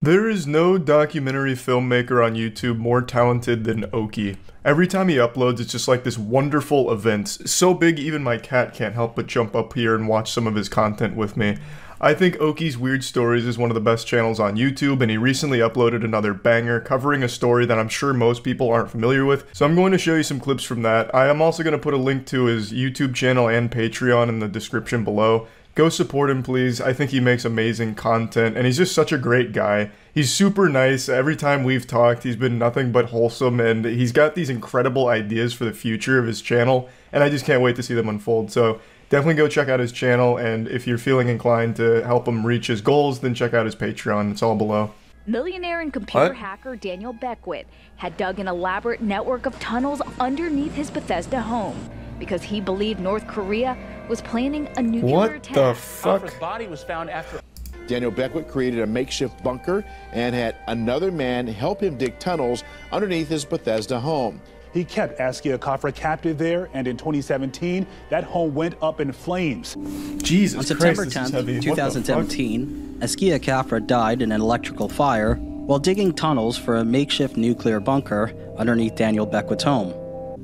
There is no documentary filmmaker on YouTube more talented than Oki. Every time he uploads, it's just like this wonderful event. So big, even my cat can't help but jump up here and watch some of his content with me. I think Oki's Weird Stories is one of the best channels on YouTube, and he recently uploaded another banger covering a story that I'm sure most people aren't familiar with, so I'm going to show you some clips from that. I am also going to put a link to his YouTube channel and Patreon in the description below. Go support him, please. I think he makes amazing content, and he's just such a great guy. He's super nice. Every time we've talked, he's been nothing but wholesome, and he's got these incredible ideas for the future of his channel, and I just can't wait to see them unfold. So definitely go check out his channel, and if you're feeling inclined to help him reach his goals, then check out his Patreon. It's all below. Millionaire and computer hacker Daniel Beckwith had dug an elaborate network of tunnels underneath his Bethesda home because he believed North Korea was planning a nuclear attack. What the fuck? His body was found after. Daniel Beckwith created a makeshift bunker and had another man help him dig tunnels underneath his Bethesda home. He kept Askia Kafra captive there, and in 2017, that home went up in flames. Jesus On September Christ, 10th, 2017, Askia Kafra died in an electrical fire while digging tunnels for a makeshift nuclear bunker underneath Daniel Beckwith's home.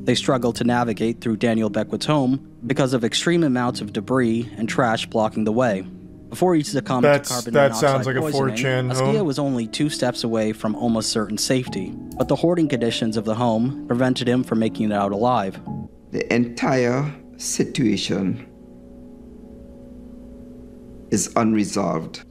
They struggled to navigate through Daniel Beckwith's home because of extreme amounts of debris and trash blocking the way. Before he succumbed to carbon monoxide sounds like poisoning, a 4chan Askia home. was only 2 steps away from almost certain safety, but the hoarding conditions of the home prevented him from making it out alive. The entire situation is unresolved.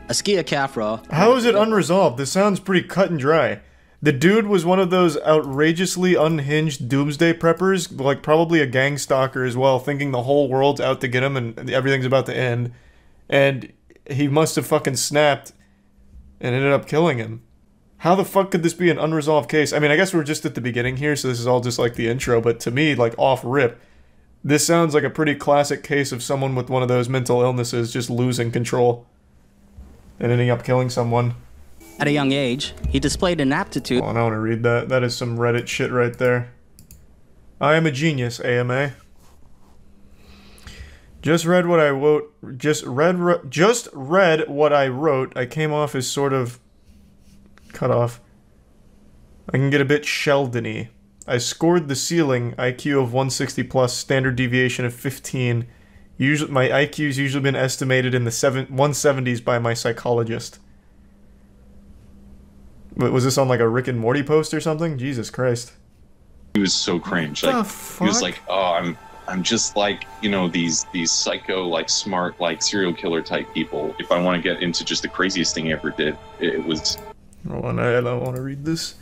Askia Kafra. How is it unresolved? This sounds pretty cut and dry. The dude was one of those outrageously unhinged doomsday preppers, like probably a gang stalker as well, thinking the whole world's out to get him and everything's about to end. And he must have fucking snapped and ended up killing him. How the fuck could this be an unresolved case? I mean, I guess we're just at the beginning here, so this is all just like the intro, but to me, like off rip, this sounds like a pretty classic case of someone with one of those mental illnesses just losing control and ending up killing someone. At a young age, he displayed an aptitude. Hold on, I want to read that. That is some Reddit shit right there. I am a genius, AMA. Just read what I wrote. Just read what I wrote. I came off as sort of cut off. I can get a bit Sheldon-y. I scored the ceiling, IQ of 160 plus, standard deviation of 15. Usually, my IQ's usually been estimated in the 170s by my psychologist. Was this on like a Rick and Morty post or something? Jesus Christ. He was so cringe. Like he was like, "Oh, I'm just like, you know, these psycho, like smart, like serial killer type people. If I want to get into just the craziest thing he ever did, it was." Hold on, I don't want to read this.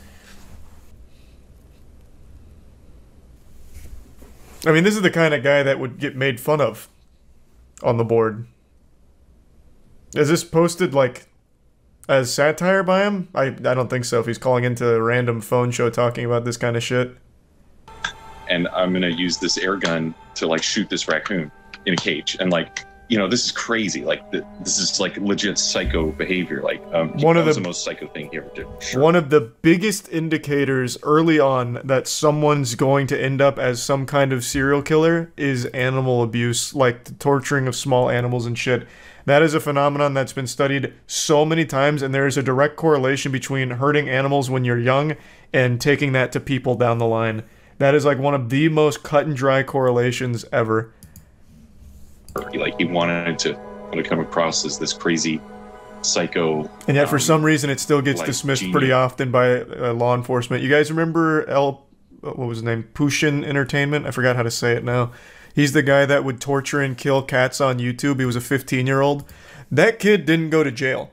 I mean, this is the kind of guy that would get made fun of on the board. Is this posted like as satire by him? I don't think so, if he's calling into a random phone show talking about this kind of shit. And I'm gonna use this air gun to like shoot this raccoon in a cage, and like, you know, this is crazy. Like this is like legit psycho behavior. Like one of the most psycho thing he ever did. Sure. One of the biggest indicators early on that someone's going to end up as some kind of serial killer is animal abuse, like the torturing of small animals and shit. That is a phenomenon that's been studied so many times, and there is a direct correlation between hurting animals when you're young and taking that to people down the line. That is like one of the most cut and dry correlations ever. Like he wanted to come across as this crazy psycho, and yet for some reason it still gets like dismissed pretty often by law enforcement. You guys remember what was his name? Pushin Entertainment? I forgot how to say it now. He's the guy that would torture and kill cats on YouTube. He was a 15-year-old. That kid didn't go to jail.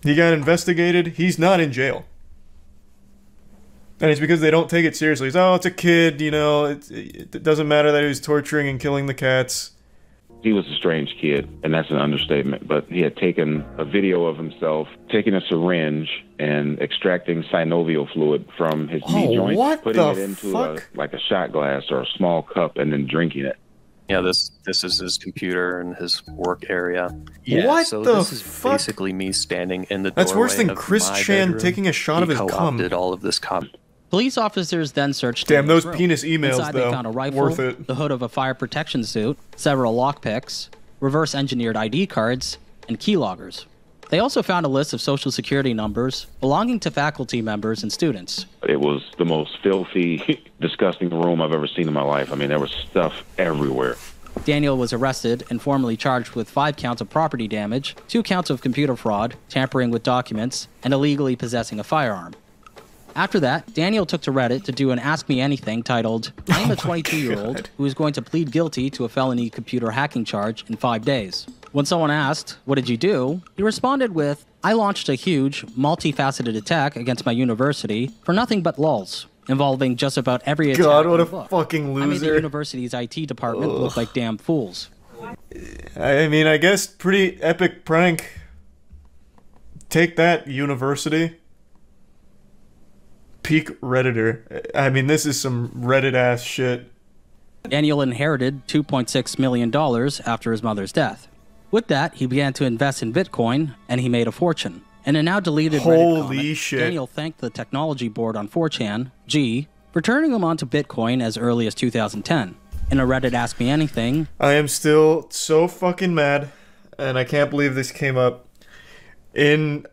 He got investigated. He's not in jail. And it's because they don't take it seriously. It's, oh, it's a kid, you know, it doesn't matter that he was torturing and killing the cats. He was a strange kid, and that's an understatement, but he had taken a video of himself taking a syringe and extracting synovial fluid from his knee joint, putting it into a shot glass or a small cup, and then drinking it. Yeah, this is his computer and his work area. Yeah, what so the this is fuck? Basically me standing in the doorway. That's worse than of Chris my Chan bedroom. taking a shot of his cum. Did all of this cum. Police officers then searched. Damn, those room. penis emails, Inside, though. they found a rifle, Worth it. the hood of a fire protection suit, several lockpicks, reverse-engineered ID cards, and keyloggers. They also found a list of social security numbers belonging to faculty members and students. It was the most filthy, disgusting room I've ever seen in my life. I mean, there was stuff everywhere. Daniel was arrested and formally charged with 5 counts of property damage, 2 counts of computer fraud, tampering with documents, and illegally possessing a firearm. After that, Daniel took to Reddit to do an Ask Me Anything titled, I'm a 22-year-old who is going to plead guilty to a felony computer hacking charge in 5 days. When someone asked, what did you do? He responded with, I launched a huge, multifaceted attack against my university for nothing but lulz, involving just about every attack. God, what a book. fucking loser. I made the university's IT department look like damn fools. I mean, I guess pretty epic prank. Take that, university. Peak Redditor. I mean, this is some Reddit-ass shit. Daniel inherited $2.6 million after his mother's death. With that, he began to invest in Bitcoin, and he made a fortune. In a now deleted Reddit comment, shit. Daniel thanked the technology board on 4chan, G, for turning him onto Bitcoin as early as 2010. In a Reddit Ask Me Anything, I am still so fucking mad, and I can't believe this came up in,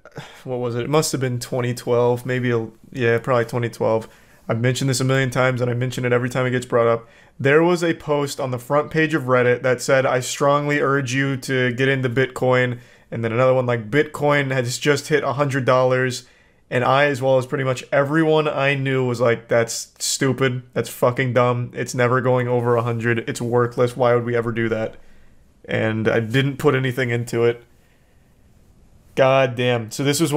what was it? It must have been 2012, maybe, yeah, probably 2012. I've mentioned this a million times, and I mention it every time it gets brought up. There was a post on the front page of Reddit that said, I strongly urge you to get into Bitcoin. And then another one like, Bitcoin has just hit $100. And I, as well as pretty much everyone I knew, was like, that's stupid. That's fucking dumb. It's never going over 100. It's worthless. Why would we ever do that? And I didn't put anything into it. God damn. So this was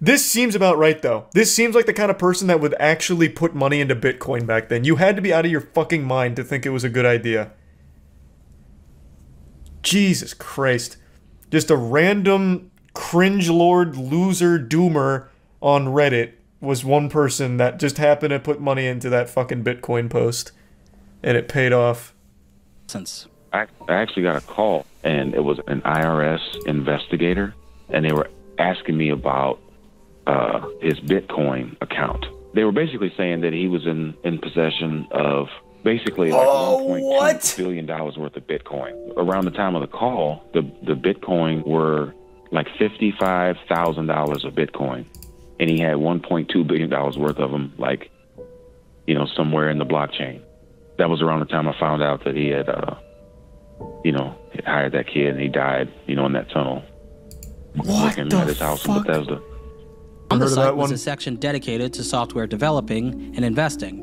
this seems about right, though. This seems like the kind of person that would actually put money into Bitcoin back then. You had to be out of your fucking mind to think it was a good idea. Jesus Christ. Just a random cringe-lord loser doomer on Reddit was one person that just happened to put money into that fucking Bitcoin post. And it paid off. I actually got a call, and it was an IRS investigator. And they were asking me about his Bitcoin account. They were basically saying that he was in possession of basically like $1.2 billion worth of Bitcoin. Around the time of the call, the Bitcoin were like $55,000 of Bitcoin. And he had $1.2 billion worth of them, like, you know, somewhere in the blockchain. That was around the time I found out that he had, you know, he hired that kid and he died, you know, in that tunnel. What at the his house in fuck? Bethesda. On the site was a section dedicated to software developing and investing.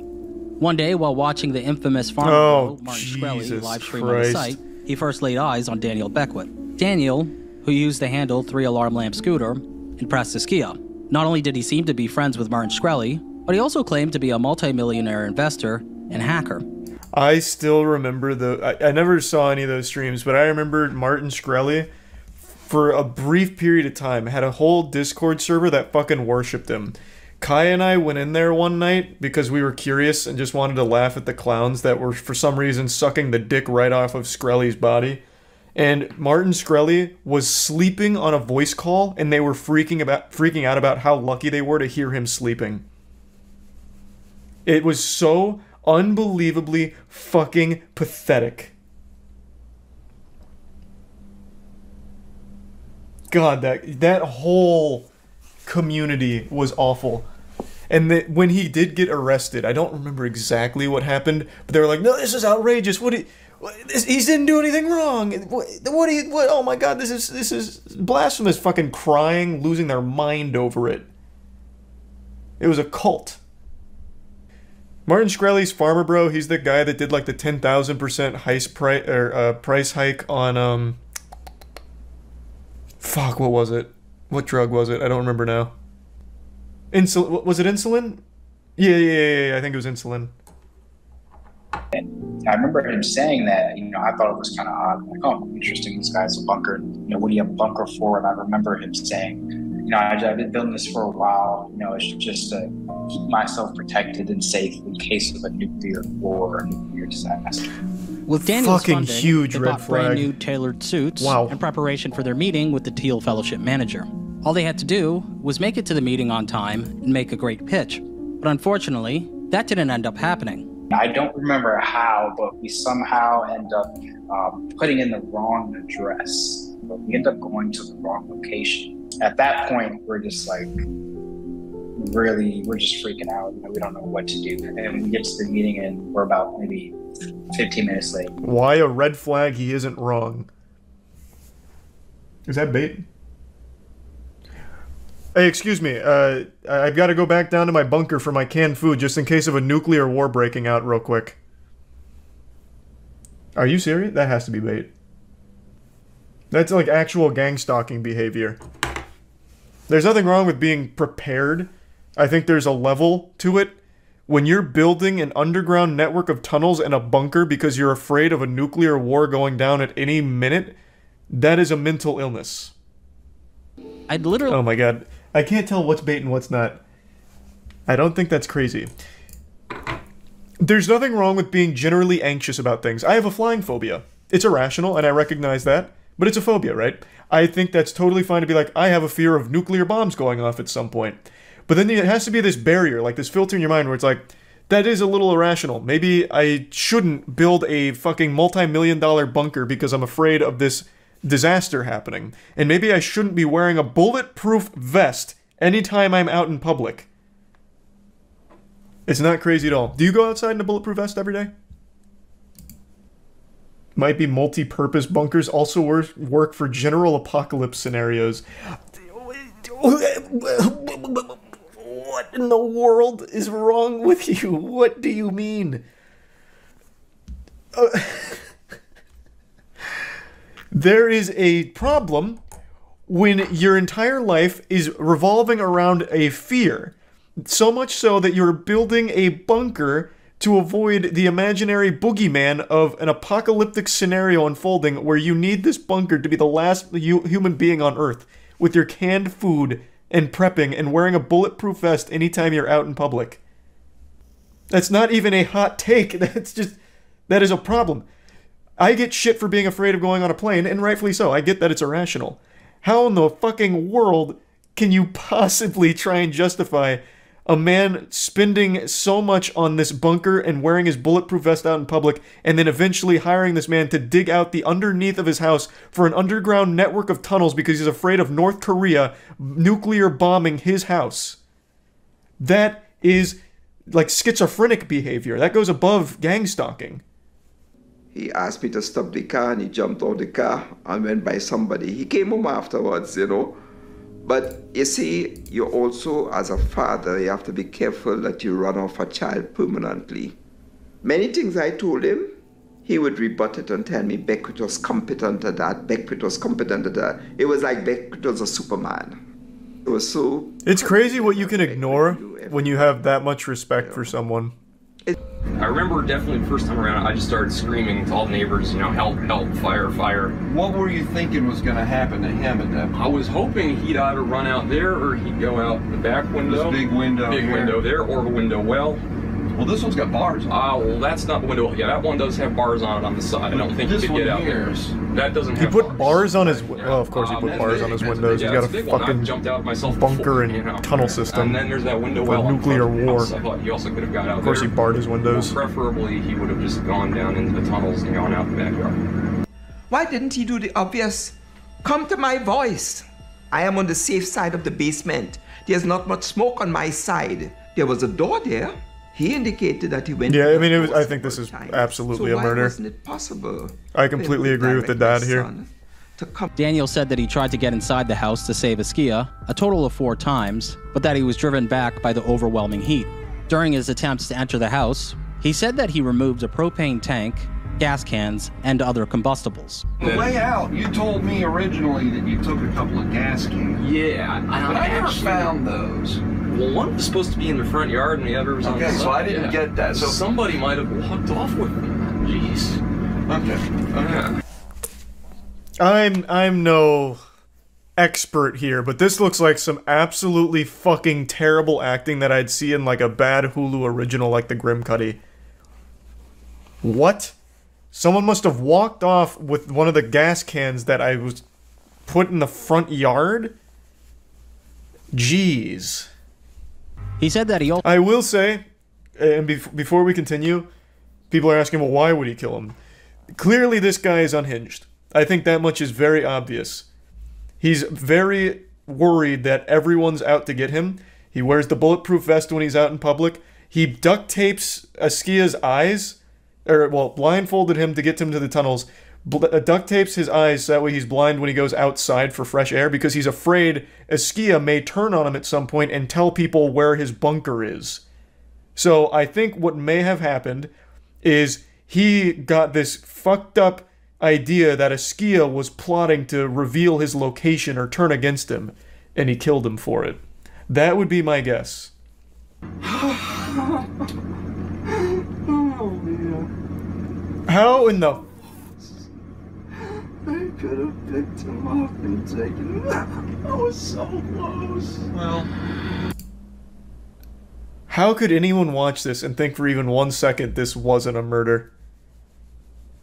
One day, while watching the infamous farm bro, Martin Shkreli live stream on the site, he first laid eyes on Daniel Beckwith. Daniel, who used the handle 3alarm scooter, impressed Askia. Not only did he seem to be friends with Martin Shkreli, but he also claimed to be a multi-millionaire investor and hacker. I still remember I never saw any of those streams, but I remember Martin Shkreli, for a brief period of time, had a whole Discord server that fucking worshipped him. Kai and I went in there one night because we were curious and just wanted to laugh at the clowns that were, for some reason, sucking the dick right off of Shkreli's body. And Martin Shkreli was sleeping on a voice call, and they were freaking out about how lucky they were to hear him sleeping. It was so unbelievably fucking pathetic. God, that whole community was awful. And when he did get arrested, I don't remember exactly what happened, but they were like, "No, this is outrageous. He didn't do anything wrong. What? Oh my God, this is blasphemous!" Fucking crying, losing their mind over it. It was a cult. Martin Shkreli's farmer bro. He's the guy that did like the 10,000% price hike on Fuck, what was it? What drug was it? I don't remember now. Was it insulin? Yeah, I think it was insulin. And I remember him saying that, you know, I thought it was kind of odd. Like, oh, interesting, this guy's a bunker. You know, what do you have a bunker for? And I remember him saying, you know, I've been building this for a while. You know, it's just to keep myself protected and safe in case of a nuclear war or a nuclear disaster. With Daniel's fucking funding, huge they red bought flag. brand new tailored suits Wow. in preparation for their meeting with the Teal Fellowship manager. All they had to do was make it to the meeting on time and make a great pitch. But unfortunately, that didn't end up happening. I don't remember how, but we somehow end up putting in the wrong address. But we end up going to the wrong location. At that point, we're just like, we're just freaking out. You know, we don't know what to do. And we get to the meeting and we're about maybe 15 minutes late. Why a red flag? He isn't wrong. Is that bait? Hey, excuse me. I've got to go back down to my bunker for my canned food just in case of a nuclear war breaking out real quick. Are you serious? That has to be bait. That's like actual gang stalking behavior. There's nothing wrong with being prepared. I think there's a level to it. When you're building an underground network of tunnels and a bunker because you're afraid of a nuclear war going down at any minute, that is a mental illness. I'd literally... Oh my god. I can't tell what's bait and what's not. I don't think that's crazy. There's nothing wrong with being generally anxious about things. I have a flying phobia. It's irrational, and I recognize that, but it's a phobia, right? I think that's totally fine to be like, I have a fear of nuclear bombs going off at some point. But then it has to be this barrier, like this filter in your mind where it's like, that is a little irrational. Maybe I shouldn't build a fucking multi-million-dollar bunker because I'm afraid of this disaster happening. And maybe I shouldn't be wearing a bulletproof vest anytime I'm out in public. It's not crazy at all. Do you go outside in a bulletproof vest every day? Might be multi-purpose bunkers also work for general apocalypse scenarios. What in the world is wrong with you? What do you mean? There is a problem when your entire life is revolving around a fear. So much so that you're building a bunker to avoid the imaginary boogeyman of an apocalyptic scenario unfolding where you need this bunker to be the last human being on Earth with your canned food and prepping and wearing a bulletproof vest anytime you're out in public. That's not even a hot take. That's just... that is a problem. I get shit for being afraid of going on a plane, and rightfully so. I get that it's irrational. How in the fucking world can you possibly try and justify a man spending so much on this bunker and wearing his bulletproof vest out in public, and then eventually hiring this man to dig out the underneath of his house for an underground network of tunnels because he's afraid of North Korea nuclear bombing his house? That is like schizophrenic behavior. That goes above gang stalking. He asked me to stop the car and he jumped out the car and went by somebody. He came home afterwards, you know. But you see, you also, as a father, you have to be careful that you run off a child permanently. Many things I told him, he would rebut it and tell me Beckwith was competent at that, Beckwith was competent at that. It was like Beckwith was a Superman. It was so... It's crazy what you can ignore when you have that much respect for someone. I remember definitely the first time around, I just started screaming to all the neighbors, you know, help, help, fire, fire. What were you thinking was going to happen to him at that point? I was hoping he'd either run out there or he'd go out the back window. This big window Big here. window there, or the window well. Well, this one's got bars on it. Well, that's not the window. Yeah, that one does have bars on it on the side. I don't think you could get out there. That doesn't have bars. He put bars on his... Oh, of course he put bars on his windows. He's got a fucking bunker and tunnel system. And then there's that window well. Nuclear war. I thought he also could have got out there. Of course he barred his windows. Well, preferably, he would have just gone down into the tunnels and gone out the backyard. Why didn't he do the obvious? Come to my voice. I am on the safe side of the basement. There's not much smoke on my side. There was a door there. He indicated that he went... Yeah, I mean, it was. I think this is absolutely a murder. Wasn't it possible? I completely agree with the dad here. Daniel said that he tried to get inside the house to save Askia a total of 4 times, but that he was driven back by the overwhelming heat. During his attempts to enter the house, he said that he removed a propane tank, gas cans, and other combustibles. The way out, you told me originally that you took a couple of gas cans. Yeah, but I never found those. Well, one was supposed to be in the front yard and the other was on the side. Okay, so I didn't get that. So somebody might have walked off with them. Jeez. Okay. I'm no expert here, but this looks like some absolutely fucking terrible acting that I'd see in like a bad Hulu original like The Grim Cuddy. What? Someone must have walked off with one of the gas cans that I was put in the front yard? Jeez. He said that he... I will say, and before we continue, People are asking, well, why would he kill him? Clearly, this guy is unhinged. I think that much is very obvious. He's very worried that everyone's out to get him. He wears the bulletproof vest when he's out in public. He duct tapes Askia's eyes, or, well, blindfolded him to get him to the tunnels. Duct tapes his eyes so that way he's blind when he goes outside for fresh air because he's afraid Askia may turn on him at some point and tell people where his bunker is. So I think what may have happened is he got this fucked up idea that Askia was plotting to reveal his location or turn against him, and he killed him for it. That would be my guess. How in the... I could have picked him up and taken him. I was so close. Well... How could anyone watch this and think for even 1 second this wasn't a murder?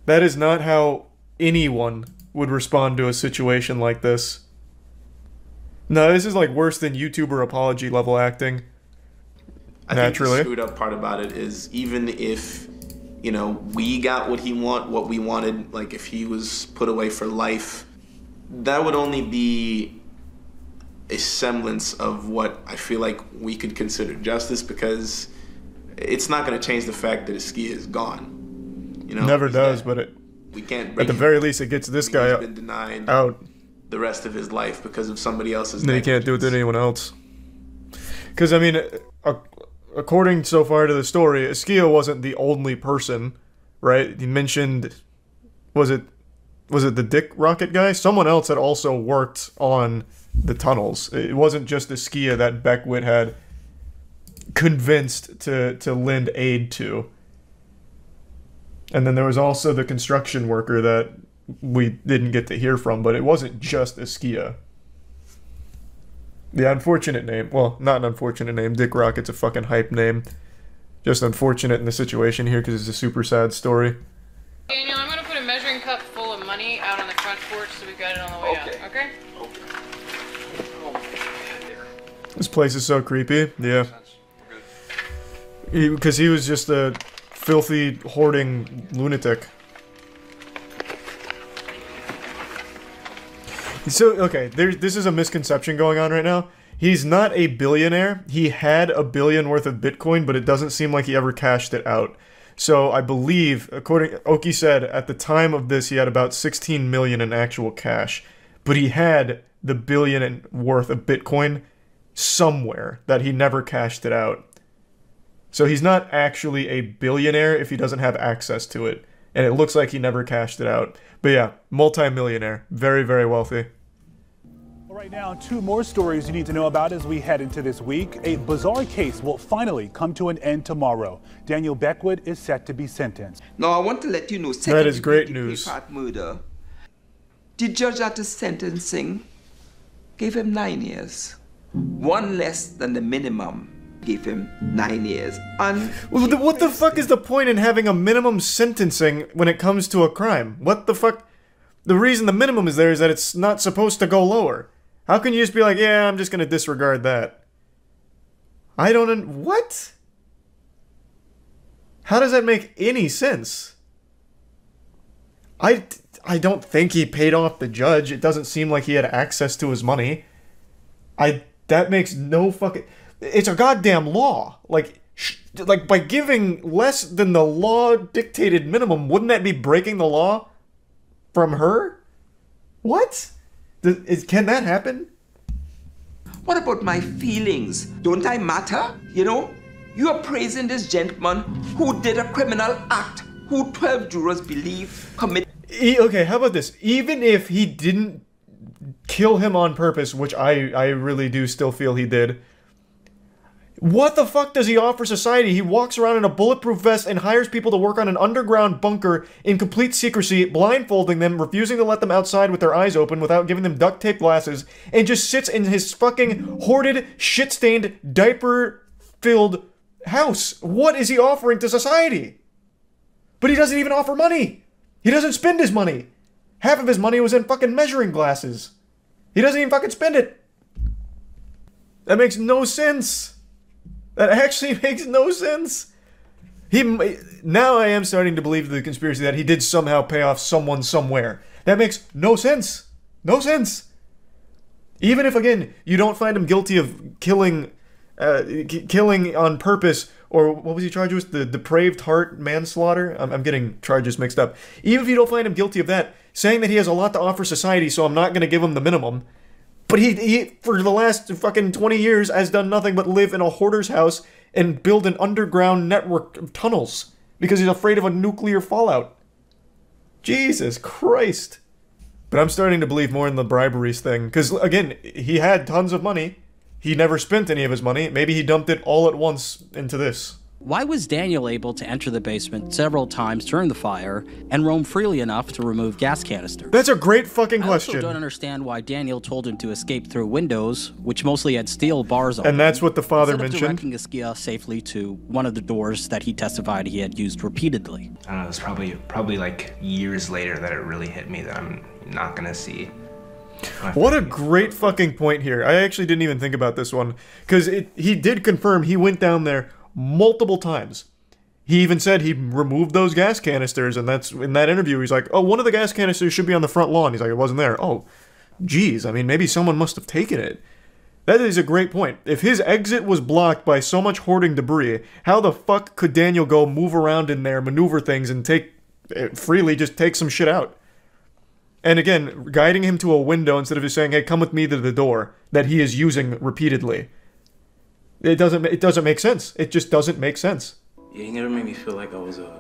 That is not how anyone would respond to a situation like this. No, this is like worse than YouTuber apology level acting. Naturally. I think the screwed up part about it is even if, you know, we got what we wanted, like if he was put away for life, that would only be a semblance of what I feel like we could consider justice, because it's not going to change the fact that Askia is gone. You know, never does, but we can't. At the very least, it gets this guy been denied out the rest of his life because of somebody else's. Then he can't do it to anyone else. Because I mean, according so far to the story, Askia wasn't the only person, right? He mentioned, was it the Dick Rocket guy? Someone else had also worked on the tunnels. It wasn't just Askia that Beckwith had convinced to lend aid to. And then there was also the construction worker that we didn't get to hear from, but it wasn't just Askia. The unfortunate name, well, not an unfortunate name, Dick Rocket's a fucking hype name. Just unfortunate in the situation here because it's a super sad story. Daniel, I'm gonna put a measuring cup full of money out on the front porch so we've got it on the way out, okay? This place is so creepy, yeah. Because he was just a filthy, hoarding lunatic. So, okay, this is a misconception going on right now. He's not a billionaire. He had $1 billion worth of Bitcoin, but it doesn't seem like he ever cashed it out. So I believe, according Oki said, at the time of this, he had about 16 million in actual cash. But he had the $1 billion worth of Bitcoin somewhere that he never cashed it out. So he's not actually a billionaire if he doesn't have access to it. And it looks like he never cashed it out. But yeah, multi-millionaire. Very, very wealthy. Right now, 2 more stories you need to know about as we head into this week. A bizarre case will finally come to an end tomorrow. Daniel Beckwith is set to be sentenced. Now, I want to let you know, that is great news. Murder. The judge at the sentencing gave him 9 years. 1 less than the minimum. Gave him 9 years. And what the fuck is the point in having a minimum sentencing when it comes to a crime? What the fuck? The reason the minimum is there is that it's not supposed to go lower. How can you just be like, yeah, I'm just gonna disregard that? I don't... What? How does that make any sense? I don't think he paid off the judge. It doesn't seem like he had access to his money. That makes no fucking... It's a goddamn law. Like by giving less than the law dictated minimum, wouldn't that be breaking the law from her? What? Can that happen? What about my feelings? Don't I matter? You know? You are praising this gentleman who did a criminal act, who 12 jurors believe committed... Okay, how about this? Even if he didn't kill him on purpose, which I really do still feel he did... What the fuck does he offer society? He walks around in a bulletproof vest and hires people to work on an underground bunker in complete secrecy, blindfolding them, refusing to let them outside with their eyes open without giving them duct tape glasses, and just sits in his fucking hoarded, shit-stained, diaper-filled house. What is he offering to society? But he doesn't even offer money. He doesn't spend his money. Half of his money was in fucking measuring glasses. He doesn't even fucking spend it. That makes no sense. That actually makes no sense. Now I am starting to believe the conspiracy that he did somehow pay off someone somewhere. That makes no sense. No sense. Even if, again, you don't find him guilty of killing on purpose, or what was he charged with? The depraved heart manslaughter? I'm getting charges mixed up. Even if you don't find him guilty of that, saying that he has a lot to offer society, so I'm not going to give him the minimum. But he, for the last fucking 20 years, has done nothing but live in a hoarder's house and build an underground network of tunnels because he's afraid of a nuclear fallout. Jesus Christ. But I'm starting to believe more in the briberies thing. Because, again, he had tons of money. He never spent any of his money. Maybe he dumped it all at once into this. Why was Daniel able to enter the basement several times during the fire and roam freely enough to remove gas canisters? That's a great fucking question. I also don't understand why Daniel told him to escape through windows, which mostly had steel bars on them. And that's what the father instead mentioned. Of directing Askia safely to one of the doors that he testified he had used repeatedly. I don't know, it was probably like years later that it really hit me that I'm not gonna see. What a great fucking point here. I actually didn't even think about this one. Because he did confirm he went down there multiple times. He even said he removed those gas canisters, and that's in that interview. He's like, oh, one of the gas canisters should be on the front lawn. He's like, it wasn't there. Oh, geez. I mean, maybe someone must have taken it. That is a great point. If his exit was blocked by so much hoarding debris, how the fuck could Daniel go move around in there, maneuver things, and freely just take some shit out? And again, guiding him to a window instead of just saying, hey, come with me to the door, that he is using repeatedly. It doesn't make sense. It just doesn't make sense. Yeah, he never made me feel like I was a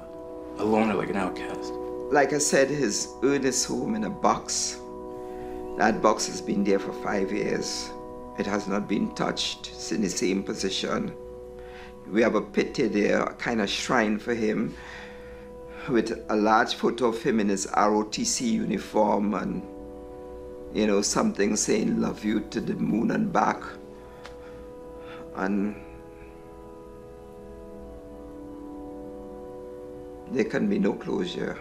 loner, like an outcast. Like I said, his earnest home in a box. That box has been there for 5 years. It has not been touched. It's in the same position. We have a pit there, a kind of shrine for him, with a large photo of him in his ROTC uniform and, you know, something saying, love you to the moon and back. And there can be no closure.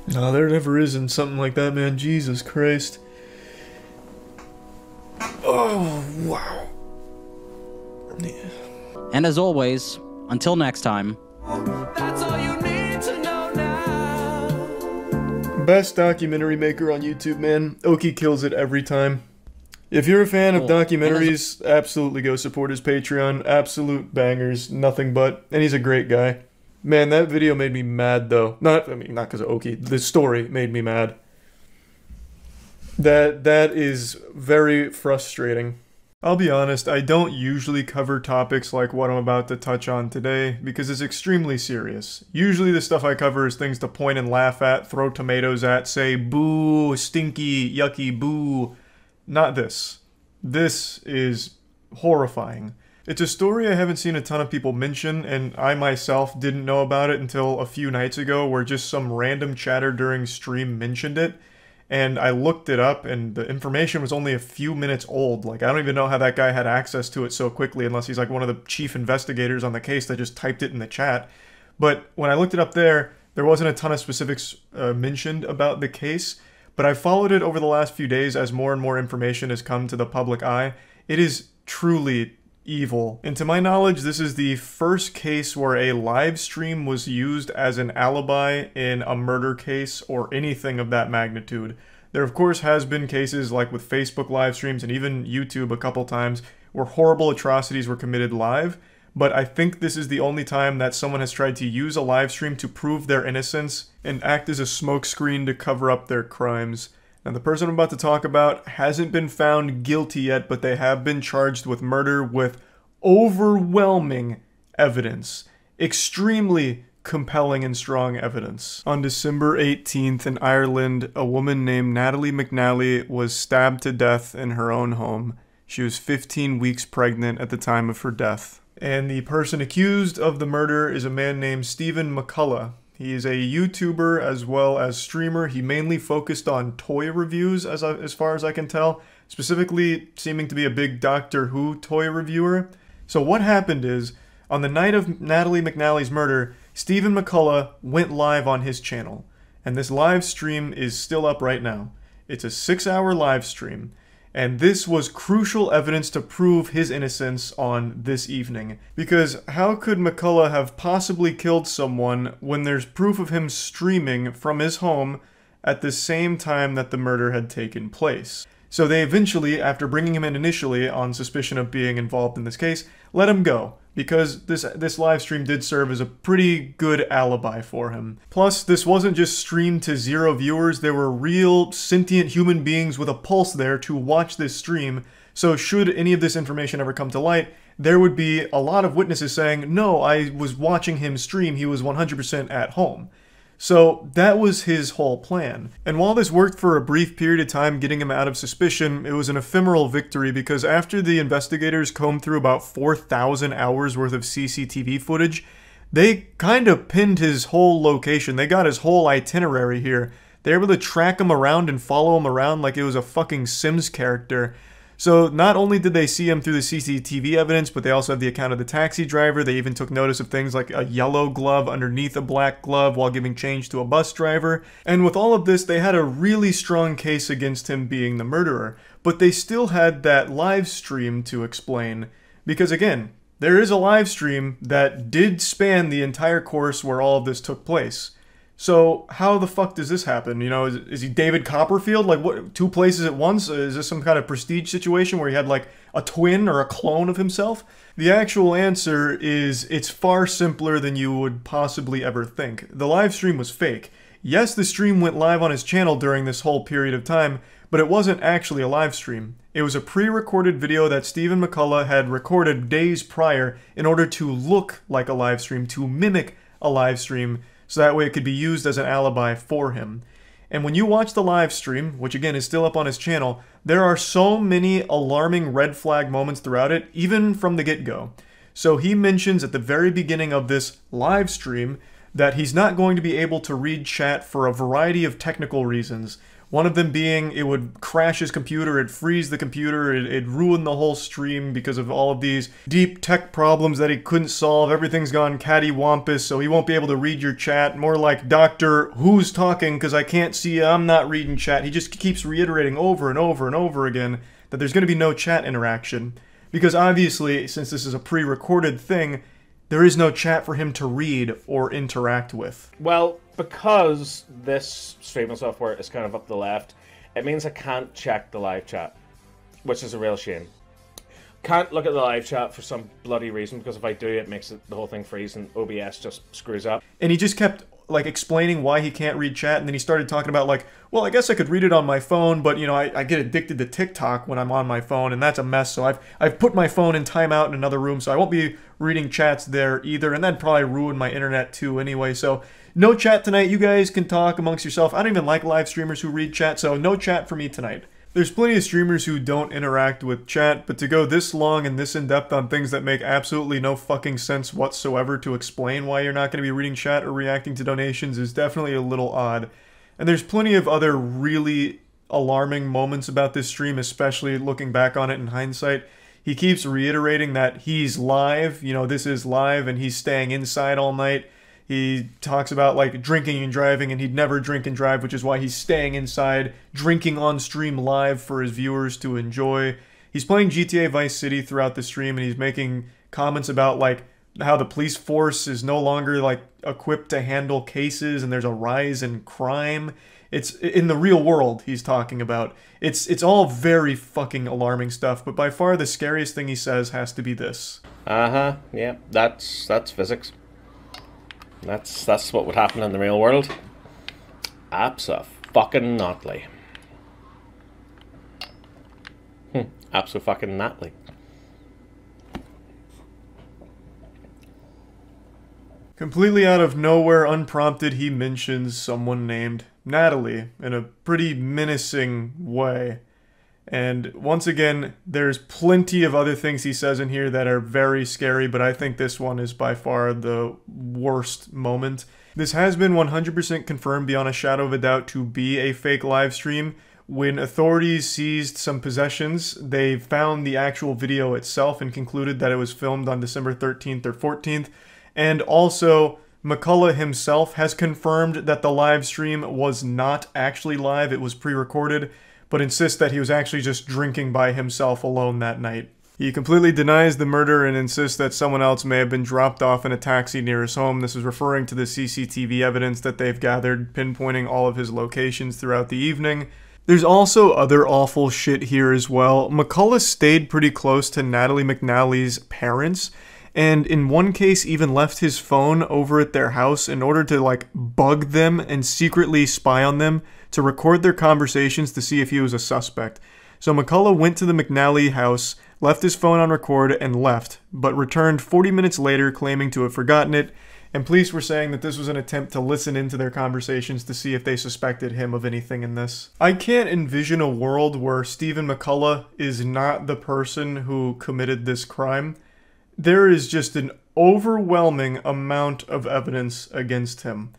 No, there never is in something like that, man. Jesus Christ. Oh, wow. Yeah. And as always, until next time. That's all you need to know now. Best documentary maker on YouTube, man. Oki kills it every time. If you're a fan of documentaries, absolutely go support his Patreon. Absolute bangers, nothing but. And he's a great guy. Man, that video made me mad, though. Not because of Oki. The story made me mad. That is very frustrating. I'll be honest, I don't usually cover topics like what I'm about to touch on today because it's extremely serious. Usually the stuff I cover is things to point and laugh at, throw tomatoes at, say boo, stinky, yucky, boo. Not this. This is horrifying. It's a story I haven't seen a ton of people mention, and I myself didn't know about it until a few nights ago where just some random chatter during stream mentioned it. And I looked it up, and the information was only a few minutes old. Like, I don't even know how that guy had access to it so quickly unless he's like one of the chief investigators on the case that just typed it in the chat. But when I looked it up there wasn't a ton of specifics mentioned about the case. But I followed it over the last few days as more and more information has come to the public eye. It is truly evil. And to my knowledge, this is the first case where a live stream was used as an alibi in a murder case or anything of that magnitude. There of course has been cases like with Facebook live streams and even YouTube a couple times where horrible atrocities were committed live, but I think this is the only time that someone has tried to use a live stream to prove their innocence and act as a smokescreen to cover up their crimes. Now, the person I'm about to talk about hasn't been found guilty yet, but they have been charged with murder with overwhelming evidence. Extremely compelling and strong evidence. On December 18th in Ireland, a woman named Natalie McNally was stabbed to death in her own home. She was 15 weeks pregnant at the time of her death. And the person accused of the murder is a man named Stephen McCullough. He is a YouTuber as well as streamer. He mainly focused on toy reviews as far as I can tell, specifically seeming to be a big Doctor Who toy reviewer. So what happened is, on the night of Natalie McNally's murder, Stephen McCullough went live on his channel. And this live stream is still up right now. It's a 6-hour live stream. And this was crucial evidence to prove his innocence on this evening. Because how could McCullough have possibly killed someone when there's proof of him streaming from his home at the same time that the murder had taken place? So they eventually, after bringing him in initially on suspicion of being involved in this case, let him go, because this live stream did serve as a pretty good alibi for him. Plus, this wasn't just streamed to 0 viewers, there were real, sentient human beings with a pulse there to watch this stream, so should any of this information ever come to light, there would be a lot of witnesses saying, no, I was watching him stream, he was 100% at home. So that was his whole plan. And while this worked for a brief period of time getting him out of suspicion, it was an ephemeral victory because after the investigators combed through about 4,000 hours worth of CCTV footage, they kind of pinned his whole location. They got his whole itinerary here. They were able to track him around and follow him around like it was a fucking Sims character. So not only did they see him through the CCTV evidence, but they also have the account of the taxi driver. They even took notice of things like a yellow glove underneath a black glove while giving change to a bus driver. And with all of this, they had a really strong case against him being the murderer. But they still had that live stream to explain. Because again, there is a live stream that did span the entire course where all of this took place. So how the fuck does this happen? You know, is he David Copperfield? Like, what, 2 places at once? Is this some kind of prestige situation where he had like a twin or a clone of himself? The actual answer is it's far simpler than you would possibly ever think. The live stream was fake. Yes, the stream went live on his channel during this whole period of time, but it wasn't actually a live stream. It was a pre-recorded video that Stephen McCullough had recorded days prior in order to look like a live stream, to mimic a live stream, so that way it could be used as an alibi for him. And when you watch the live stream, which again is still up on his channel, there are so many alarming red flag moments throughout it, even from the get-go. So he mentions at the very beginning of this live stream that he's not going to be able to read chat for a variety of technical reasons. One of them being it would crash his computer, it'd freeze the computer, it'd ruin the whole stream because of all of these deep tech problems that he couldn't solve. Everything's gone cattywampus, so he won't be able to read your chat. More like, Doctor, who's talking? Because I can't see you, I'm not reading chat. He just keeps reiterating over and over and over again that there's going to be no chat interaction. Because obviously, since this is a pre-recorded thing, there is no chat for him to read or interact with. Well, because this streaming software is kind of up the left, it means I can't check the live chat, which is a real shame. Can't look at the live chat for some bloody reason, because if I do, it makes the whole thing freeze and OBS just screws up. And he just kept like explaining why he can't read chat, and then he started talking about like, well, I guess I could read it on my phone, but you know, I get addicted to TikTok when I'm on my phone, and that's a mess, so I've put my phone in timeout in another room, so I won't be reading chats there either, and that'd probably ruin my internet too anyway, so no chat tonight. You guys can talk amongst yourself. I don't even like live streamers who read chat, so no chat for me tonight. There's plenty of streamers who don't interact with chat, but to go this long and this in-depth on things that make absolutely no fucking sense whatsoever to explain why you're not going to be reading chat or reacting to donations is definitely a little odd. And there's plenty of other really alarming moments about this stream, especially looking back on it in hindsight. He keeps reiterating that he's live, you know, this is live, and he's staying inside all night. He talks about like drinking and driving, and he'd never drink and drive, which is why he's staying inside, drinking on stream live for his viewers to enjoy. He's playing GTA Vice City throughout the stream, and he's making comments about like how the police force is no longer like equipped to handle cases, and there's a rise in crime. It's in the real world he's talking about. It's all very fucking alarming stuff, but by far the scariest thing he says has to be this. Yeah, that's physics. That's what would happen in the real world. Abso-fucking-notly. Abso-fucking-notly. Completely out of nowhere, unprompted, he mentions someone named Natalie in a pretty menacing way. And once again, there's plenty of other things he says in here that are very scary, but I think this one is by far the worst moment. This has been 100% confirmed beyond a shadow of a doubt to be a fake live stream. When authorities seized some possessions, they found the actual video itself and concluded that it was filmed on December 13th or 14th. And also, McCullough himself has confirmed that the live stream was not actually live, it was pre-recorded. but insists that he was actually just drinking by himself alone that night. He completely denies the murder and insists that someone else may have been dropped off in a taxi near his home. This is referring to the CCTV evidence that they've gathered, pinpointing all of his locations throughout the evening. There's also other awful shit here as well. McCullough stayed pretty close to Natalie McNally's parents, and in one case even left his phone over at their house in order to like bug them and secretly spy on them to record their conversations to see if he was a suspect. So McCullough went to the McNally house, left his phone on record, and left, but returned 40 minutes later claiming to have forgotten it, and police were saying that this was an attempt to listen into their conversations to see if they suspected him of anything in this. I can't envision a world where Stephen McCullough is not the person who committed this crime. There is just an overwhelming amount of evidence against him.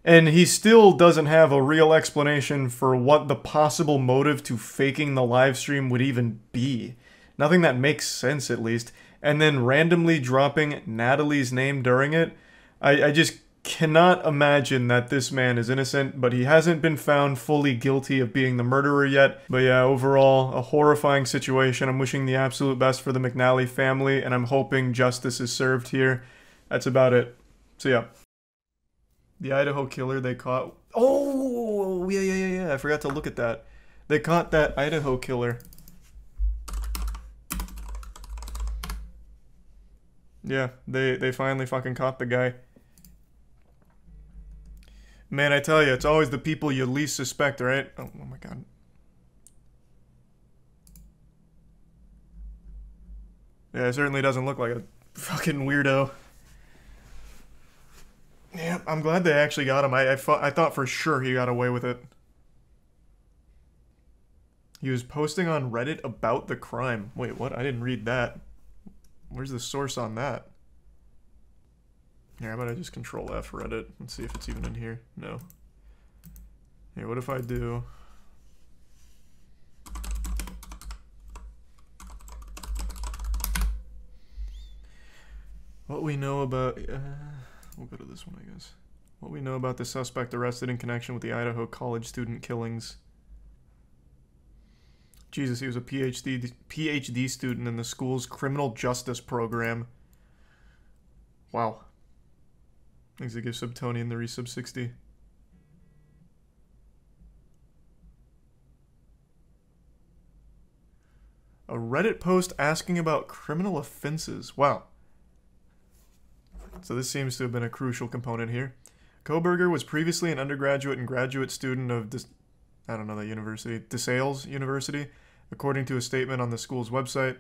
And he still doesn't have a real explanation for what the possible motive to faking the live stream would even be. Nothing that makes sense, at least. And then randomly dropping Natalie's name during it. I just cannot imagine that this man is innocent, but he hasn't been found fully guilty of being the murderer yet. But yeah, overall, a horrifying situation. I'm wishing the absolute best for the McNally family, and I'm hoping justice is served here. That's about it. So yeah. The Idaho killer they caught... Oh, yeah. I forgot to look at that. They caught that Idaho killer. Yeah, they finally fucking caught the guy. Man, I tell you, it's always the people you least suspect, right? Oh my god. Yeah, it certainly doesn't look like a fucking weirdo. Yeah, I'm glad they actually got him. I thought for sure he got away with it. He was posting on Reddit about the crime. Wait, what? I didn't read that. Where's the source on that? Here, how about I just Control F Reddit and see if it's even in here? No. Here, what if I do... What we know about... we'll go to this one, I guess. What we know about the suspect arrested in connection with the Idaho college student killings. Jesus, he was a PhD student in the school's criminal justice program. Wow. Thanks to give Subtonian the resub 60. A Reddit post asking about criminal offenses. Wow. So this seems to have been a crucial component here. Koberger was previously an undergraduate and graduate student of I don't know that university. DeSales University, according to a statement on the school's website.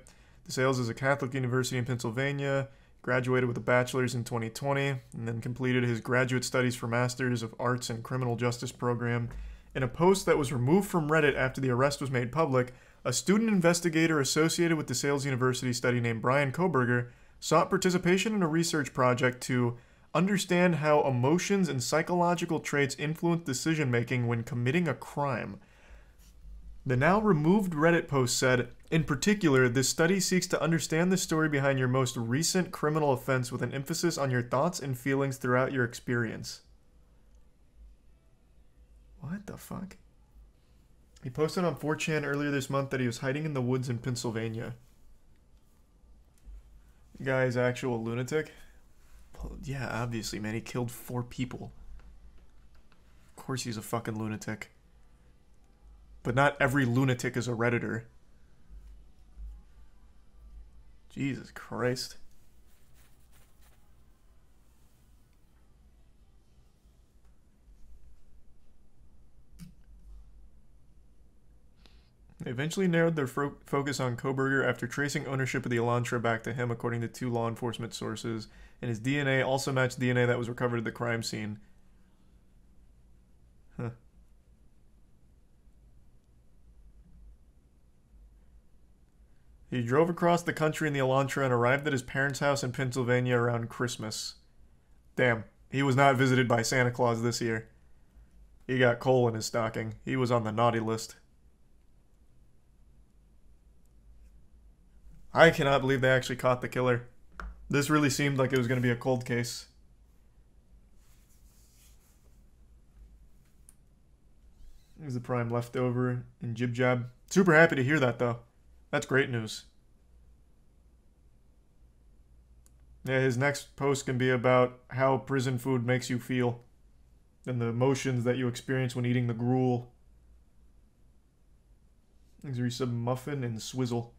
DeSales is a Catholic university in Pennsylvania. Graduated with a bachelor's in 2020, and then completed his graduate studies for Masters of Arts in Criminal Justice program. In a post that was removed from Reddit after the arrest was made public, a student investigator associated with DeSales University study named Brian Koberger sought participation in a research project to understand how emotions and psychological traits influence decision-making when committing a crime. The now removed Reddit post said, in particular, this study seeks to understand the story behind your most recent criminal offense with an emphasis on your thoughts and feelings throughout your experience. What the fuck? He posted on 4chan earlier this month that he was hiding in the woods in Pennsylvania. The guy is actual lunatic? Well, yeah, obviously, man. He killed 4 people. Of course he's a fucking lunatic. But not every lunatic is a Redditor. Jesus Christ. They eventually narrowed their focus on Koberger after tracing ownership of the Elantra back to him, according to 2 law enforcement sources, and his DNA also matched DNA that was recovered at the crime scene. Huh. He drove across the country in the Elantra and arrived at his parents' house in Pennsylvania around Christmas. Damn, he was not visited by Santa Claus this year. He got coal in his stocking. He was on the naughty list. I cannot believe they actually caught the killer. This really seemed like it was going to be a cold case. He's the prime leftover in Jib Jab. Super happy to hear that, though. That's great news. Yeah, his next post can be about how prison food makes you feel and the emotions that you experience when eating the gruel. There's a resub Muffin and Swizzle.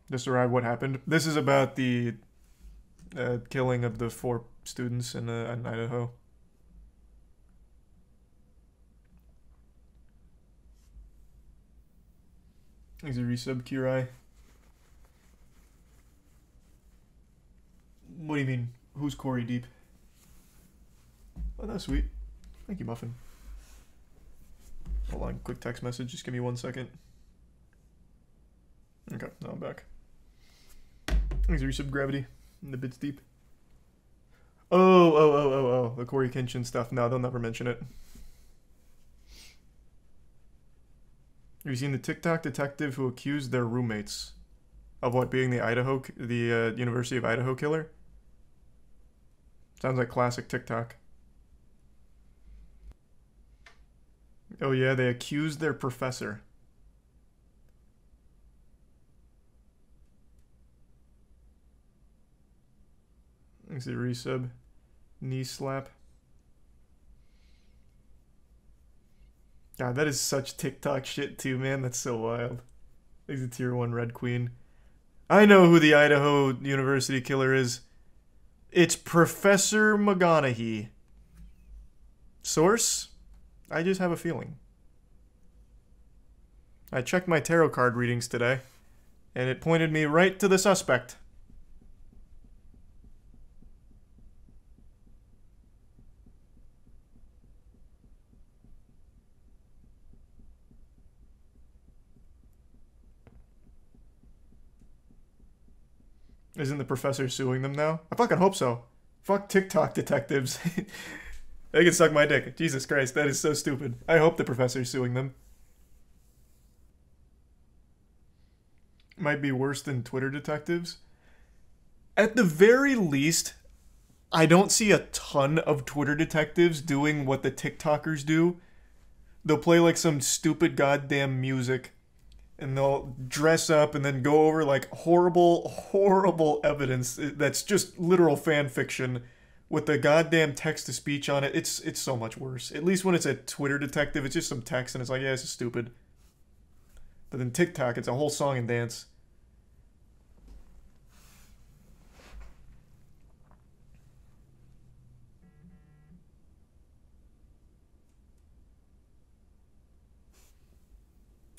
Just arrived. What happened? This is about the killing of the 4 students in Idaho. There's a resub, Kirai. What do you mean? Who's Corey Deep? Oh, that's sweet. Thank you, Muffin. Hold on, quick text message. Just give me 1 second. Okay, now I'm back. There's a resub, Gravity. And the bits deep. Oh. The Corey Kenshin stuff. No, they'll never mention it. Have you seen the TikTok detective who accused their roommates of what being the University of Idaho killer? Sounds like classic TikTok. Oh yeah, they accused their professor. Thanks a resub. Knee slap. God, that is such TikTok shit too, man. That's so wild. He's a tier 1 Red Queen. I know who the Idaho University killer is. It's Professor McGonaghy. Source? I just have a feeling. I checked my tarot card readings today, and it pointed me right to the suspect. Isn't the professor suing them now? I fucking hope so. Fuck TikTok detectives. They can suck my dick. Jesus Christ, that is so stupid. I hope the professor's suing them. Might be worse than Twitter detectives. At the very least, I don't see a ton of Twitter detectives doing what the TikTokers do. They'll play like some stupid goddamn music, and they'll dress up and then go over like horrible evidence that's just literal fan fiction with the goddamn text-to-speech on it. It's so much worse. At least when it's a Twitter detective, it's just some text and it's like, yeah, this is stupid. But then TikTok, it's a whole song and dance.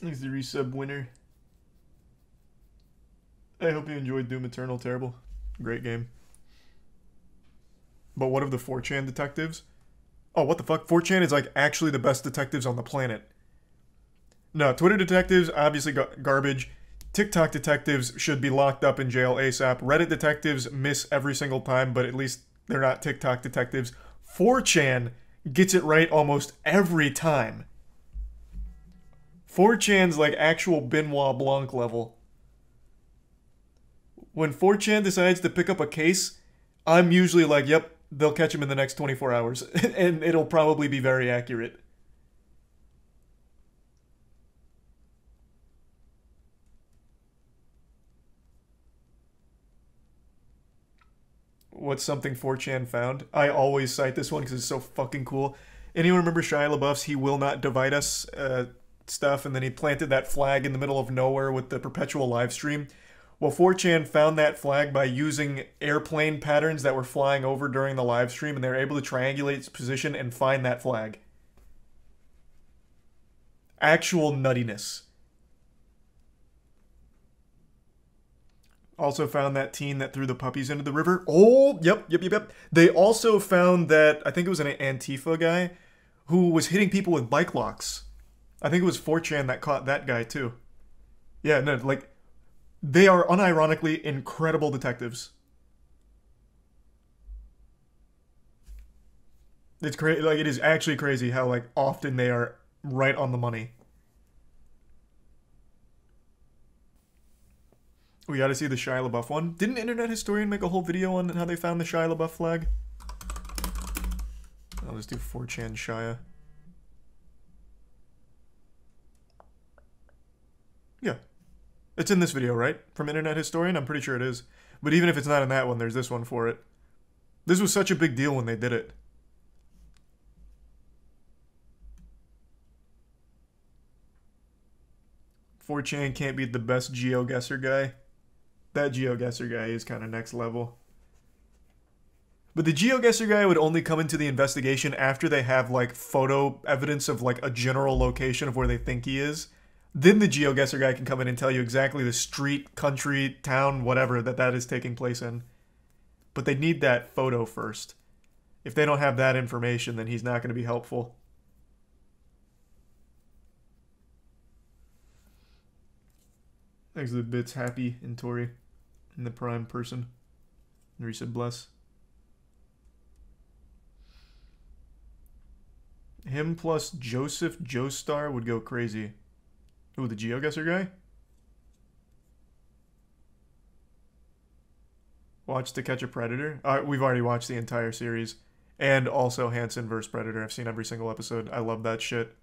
He's the resub winner. I hope you enjoyed Doom Eternal. Terrible. Great game. But what of the 4chan detectives? Oh, what the fuck? 4chan is like actually the best detectives on the planet. No, Twitter detectives, obviously garbage. TikTok detectives should be locked up in jail ASAP. Reddit detectives miss every single time, but at least they're not TikTok detectives. 4chan gets it right almost every time. 4chan's like actual Benoit Blanc level. When 4chan decides to pick up a case, I'm usually like, yep, they'll catch him in the next 24 hours. And it'll probably be very accurate. What's something 4chan found? I always cite this one because it's so fucking cool. Anyone remember Shia LaBeouf's He Will Not Divide Us stuff, and then he planted that flag in the middle of nowhere with the perpetual live stream? Well, 4chan found that flag by using airplane patterns that were flying over during the live stream, and they were able to triangulate its position and find that flag. Actual nuttiness. Also found that teen that threw the puppies into the river. Oh, yep. They also found that, I think it was an Antifa guy, who was hitting people with bike locks. I think it was 4chan that caught that guy too. Yeah, no, like, they are unironically incredible detectives. It's crazy. Like, it is actually crazy how like often they are right on the money. We gotta see the Shia LaBeouf one. Didn't Internet Historian make a whole video on how they found the Shia LaBeouf flag? I'll just do 4chan Shia. Yeah. It's in this video, right? From Internet Historian? I'm pretty sure it is. But even if it's not in that one, there's this one for it. This was such a big deal when they did it. "4chan can't beat the best GeoGuessr guy." That GeoGuessr guy is kind of next level. But the GeoGuessr guy would only come into the investigation after they have, like, photo evidence of, like, a general location of where they think he is. Then the GeoGuessr guy can come in and tell you exactly the street, country, town, whatever that is taking place in. But they need that photo first. If they don't have that information, then he's not going to be helpful. Thanks to the bits, Happy and Tori, and the Prime person. And Reset Bless. Him plus Joseph Joestar would go crazy. Ooh, the GeoGuessr guy? Watch To Catch a Predator? We've already watched the entire series. And also Hansen vs. Predator. I've seen every single episode. I love that shit.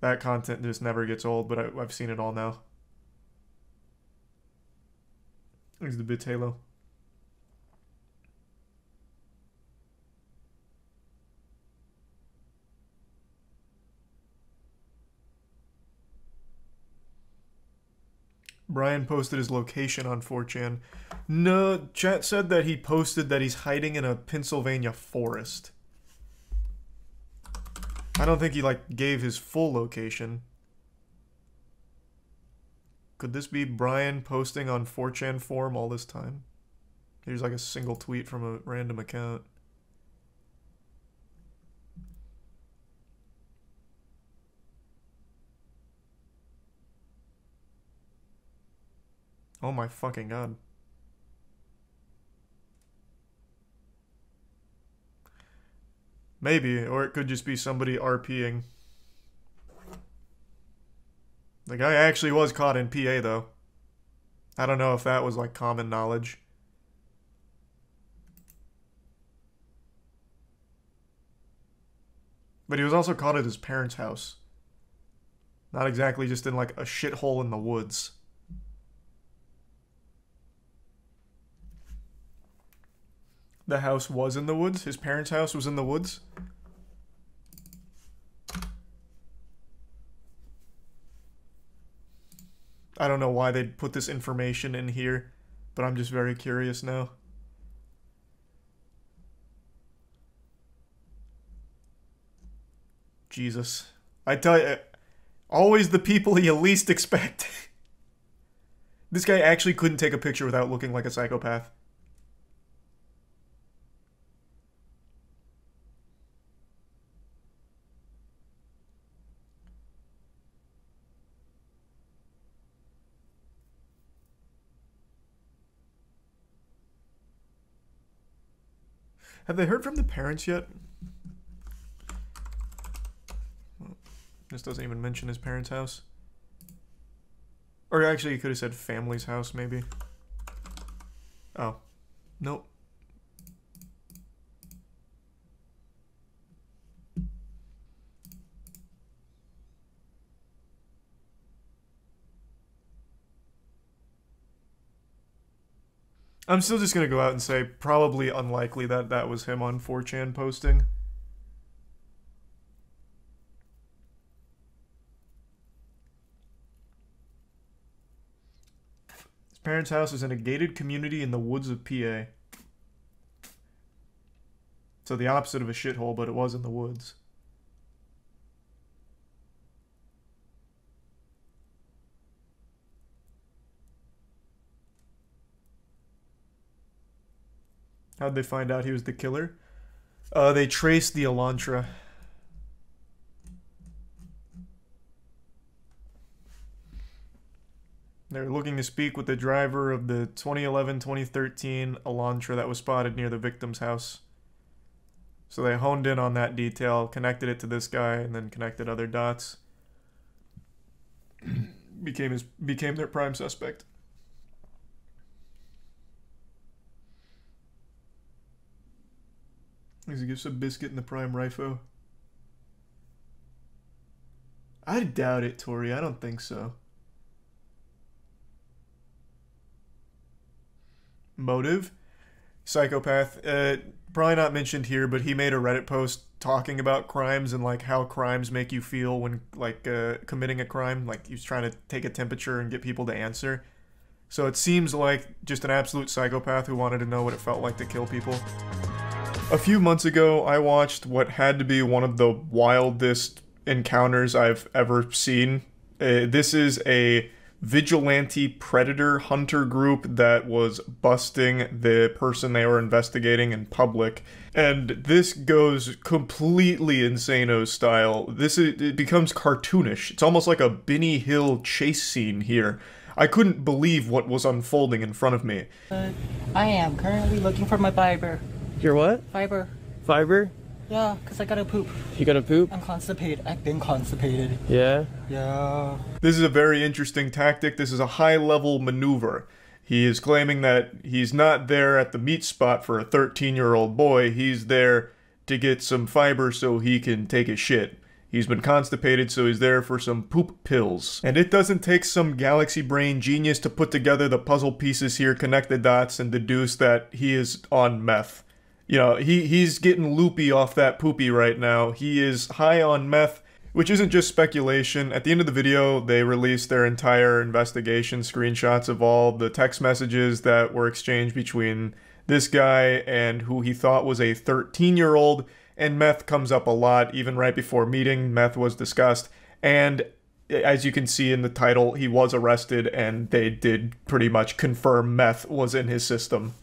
That content just never gets old, but I've seen it all now. Thanks to Bits Halo. Brian posted his location on 4chan. No, chat said that he posted that he's hiding in a Pennsylvania forest. I don't think he, like, gave his full location. Could this be Brian posting on 4chan forum all this time? Here's, like, a single tweet from a random account. Oh my fucking god. Maybe, or it could just be somebody RPing. The guy actually was caught in PA, though. I don't know if that was, like, common knowledge. But he was also caught at his parents' house. Not exactly just in, like, a shithole in the woods. The house was in the woods? His parents' house was in the woods? I don't know why they'd put this information in here, but I'm just very curious now. Jesus. I tell you, always the people you least expect. This guy actually couldn't take a picture without looking like a psychopath. Have they heard from the parents yet? Well, this doesn't even mention his parents' house. Or actually, you could have said family's house, maybe. Oh. Nope. I'm still just going to go out and say probably unlikely that that was him on 4chan posting. His parents' house is in a gated community in the woods of PA. So the opposite of a shithole, but it was in the woods. How'd they find out he was the killer? They traced the Elantra. They're looking to speak with the driver of the 2011-2013 Elantra that was spotted near the victim's house. So they honed in on that detail, connected it to this guy, and then connected other dots. became their prime suspect. He gives a biscuit in the prime rifle. I doubt it, Tori. I don't think so. Motive? Psychopath. Probably not mentioned here, but he made a Reddit post talking about crimes and like how crimes make you feel when like committing a crime. Like he was trying to take a temperature and get people to answer. So it seems like just an absolute psychopath who wanted to know what it felt like to kill people. A few months ago, I watched what had to be one of the wildest encounters I've ever seen. This is a vigilante predator hunter group that was busting the person they were investigating in public. And this goes completely Insano style. It becomes cartoonish. It's almost like a Benny Hill chase scene here. I couldn't believe what was unfolding in front of me. I am currently looking for my fiber. Your what? Fiber. Fiber? Yeah, because I gotta poop. You gotta poop? I'm constipated. I've been constipated. Yeah? Yeah. This is a very interesting tactic. This is a high-level maneuver. He is claiming that he's not there at the meat spot for a 13-year-old boy. He's there to get some fiber so he can take a shit. He's been constipated, so he's there for some poop pills. And it doesn't take some galaxy brain genius to put together the puzzle pieces here, connect the dots, and deduce that he is on meth. You know, he's getting loopy off that poopy right now. He is high on meth, which isn't just speculation. At the end of the video, they released their entire investigation, screenshots of all the text messages that were exchanged between this guy and who he thought was a 13-year-old, and meth comes up a lot. Even right before meeting, meth was discussed, and as you can see in the title, he was arrested, and they did pretty much confirm meth was in his system.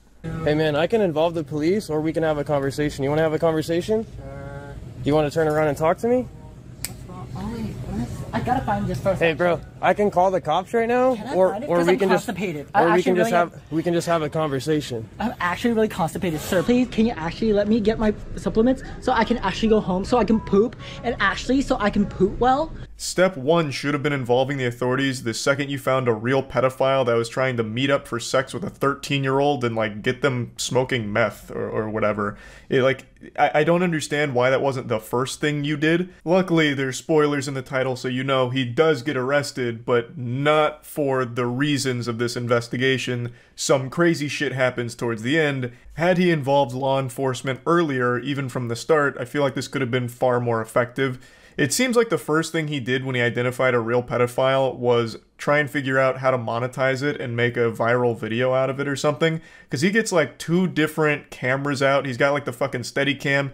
Hey man, I can involve the police or we can have a conversation. You want to have a conversation? Sure. Do you want to turn around and talk to me? I gotta find this first. Hey bro, I can call the cops right now, or we can just have a conversation. I'm actually really constipated, sir. Please, can you actually let me get my supplements so I can actually go home so I can poop and actually so I can poop well? Step 1 should have been involving the authorities the second you found a real pedophile that was trying to meet up for sex with a 13-year-old and like get them smoking meth or whatever. I don't understand why that wasn't the first thing you did. Luckily, there's spoilers in the title, so you know he does get arrested, but not for the reasons of this investigation. Some crazy shit happens towards the end. Had he involved law enforcement earlier, even from the start, I feel like this could have been far more effective. It seems like the first thing he did when he identified a real pedophile was try and figure out how to monetize it and make a viral video out of it or something. Because he gets like 2 different cameras out. He's got like the fucking Steadicam.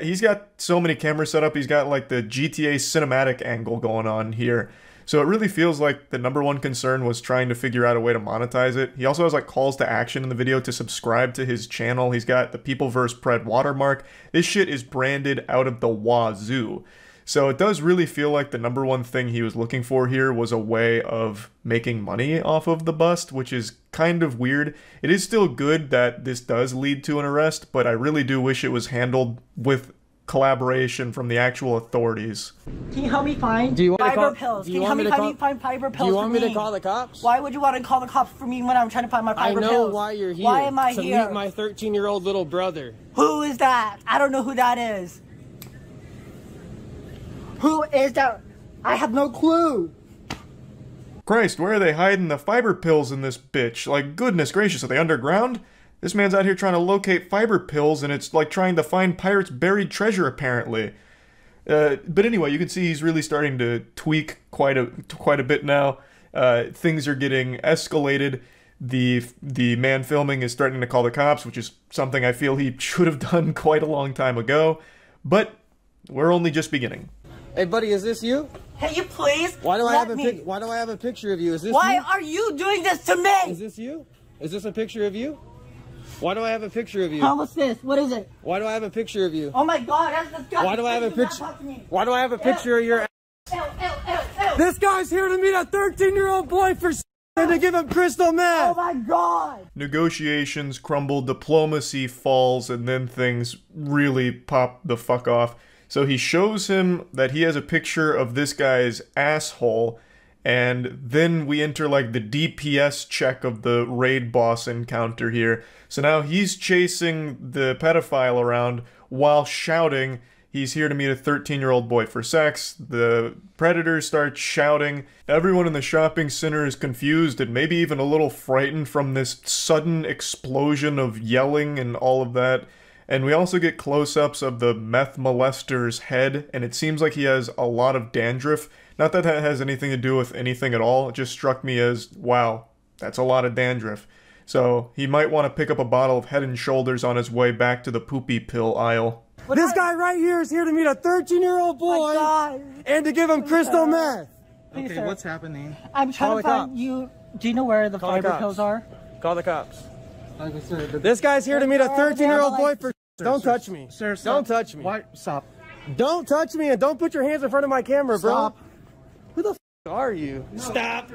He's got so many cameras set up. He's got like the GTA cinematic angle going on here. So it really feels like the #1 concern was trying to figure out a way to monetize it. He also has like calls to action in the video to subscribe to his channel. He's got the People vs. Pred watermark. This shit is branded out of the wazoo. So it does really feel like the #1 thing he was looking for here was a way of making money off of the bust, which is kind of weird. It is still good that this does lead to an arrest, but I really do wish it was handled with collaboration from the actual authorities. Can you help me find fiber pills? Can you help me find fiber pills? Do you want me to call the cops? Why would you want to call the cops for me when I'm trying to find my fiber pills? I know why you're here. Why am I here? To meet my 13-year-old little brother. Who is that? I don't know who that is. Who is that? I have no clue. Christ, where are they hiding the fiber pills in this bitch? Like, goodness gracious, are they underground? This man's out here trying to locate fiber pills, and it's like trying to find pirates' buried treasure, apparently. But anyway, you can see he's really starting to tweak quite a bit now. Things are getting escalated. The man filming is starting to call the cops, which is something I feel he should have done quite a long time ago. But we're only just beginning. Hey buddy, is this you? Can you please why do I have a picture of you? Is this Why you? are you doing this to me? Is this you? Is this a picture of you? Why do I have a picture of you? How was this? What is it? Why do I have a picture of you? Oh my god, that's disgusting. Why do I have a picture? Why do I have a picture of your ass? This guy's here to meet a 13-year-old boy for and to give him crystal meth. Oh my god. Negotiations crumble, diplomacy falls, and then things really pop the fuck off. So he shows him that he has a picture of this guy's asshole, And then we enter like the DPS check of the raid boss encounter here. So now he's chasing the pedophile around while shouting he's here to meet a 13-year-old boy for sex. The predator starts shouting. Everyone in the shopping center is confused and maybe even a little frightened from this sudden explosion of yelling and all of that. And we also get close-ups of the meth molester's head, and it seems like he has a lot of dandruff. Not that that has anything to do with anything at all, it just struck me as, wow, that's a lot of dandruff. So he might want to pick up a bottle of Head & Shoulders on his way back to the poopy pill aisle. This guy right here is here to meet a 13-year-old boy and to give him crystal meth. Please, okay, sir. what's happening? I'm trying to find you. Do you know where the fiber pills are? Call the cops. This guy's here to meet a 13-year-old boy for. Don't touch me. Sir, don't touch me. Why? Stop. Don't touch me and don't put your hands in front of my camera, bro. Stop. Who the f are you? Stop.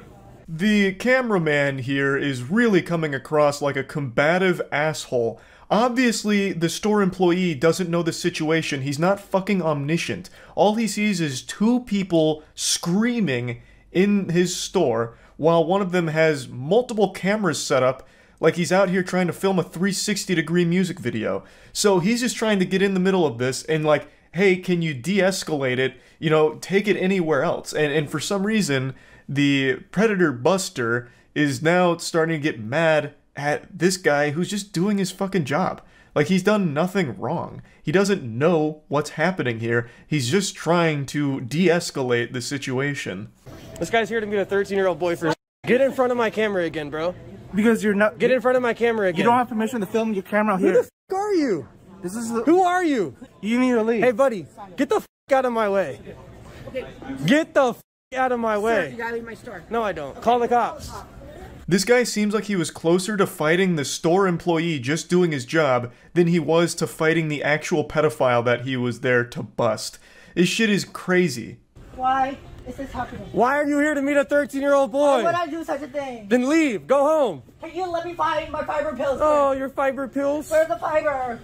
The cameraman here is really coming across like a combative asshole. Obviously, the store employee doesn't know the situation. He's not fucking omniscient. All he sees is two people screaming in his store while one of them has multiple cameras set up like he's out here trying to film a 360-degree music video. So he's just trying to get in the middle of this and like, hey, can you de-escalate it? You know, take it anywhere else. And for some reason, the Predator Buster is now starting to get mad at this guy who's just doing his fucking job. Like, he's done nothing wrong. He doesn't know what's happening here. He's just trying to de-escalate the situation. This guy's here to meet a 13-year-old boy for. Get in front of my camera again, bro. Because you're not. Get in front of my camera again. You don't have permission to film your camera here. Who the f are you? This is. Who are you? You need to leave. Hey, buddy, get the f out of my way. Get the f out of my way. Sir, you gotta leave my store. No, I don't. Call the cops. This guy seems like he was closer to fighting the store employee just doing his job than he was to fighting the actual pedophile that he was there to bust. This shit is crazy. Why is this happening? Why are you here to meet a 13-year-old boy? Why would I do such a thing? Then leave. Go home. Can you let me find my fiber pills? Oh, your fiber pills? Where's the fiber?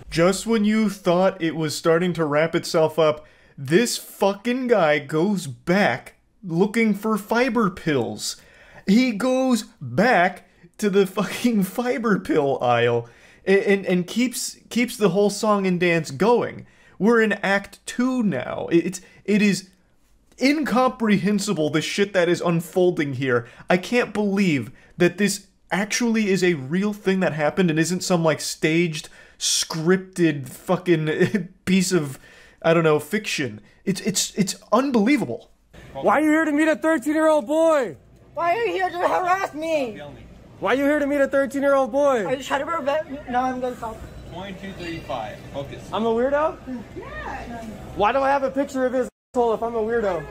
Just when you thought it was starting to wrap itself up, this fucking guy goes back looking for fiber pills. He goes back to the fucking fiber pill aisle and keeps the whole song and dance going. We're in Act 2 now. It is incomprehensible, the shit that is unfolding here. I can't believe that this actually is a real thing that happened and isn't some like staged, scripted fucking piece of, I don't know, fiction. It's unbelievable. Why are you here to meet a 13-year-old boy? Why are you here to harass me? Why are you here to meet a 13-year-old boy? Are you trying to prevent me? No, I'm gonna stop. 2235. Focus. I'm a weirdo? Yeah. Why do I have a picture of his asshole if I'm a weirdo?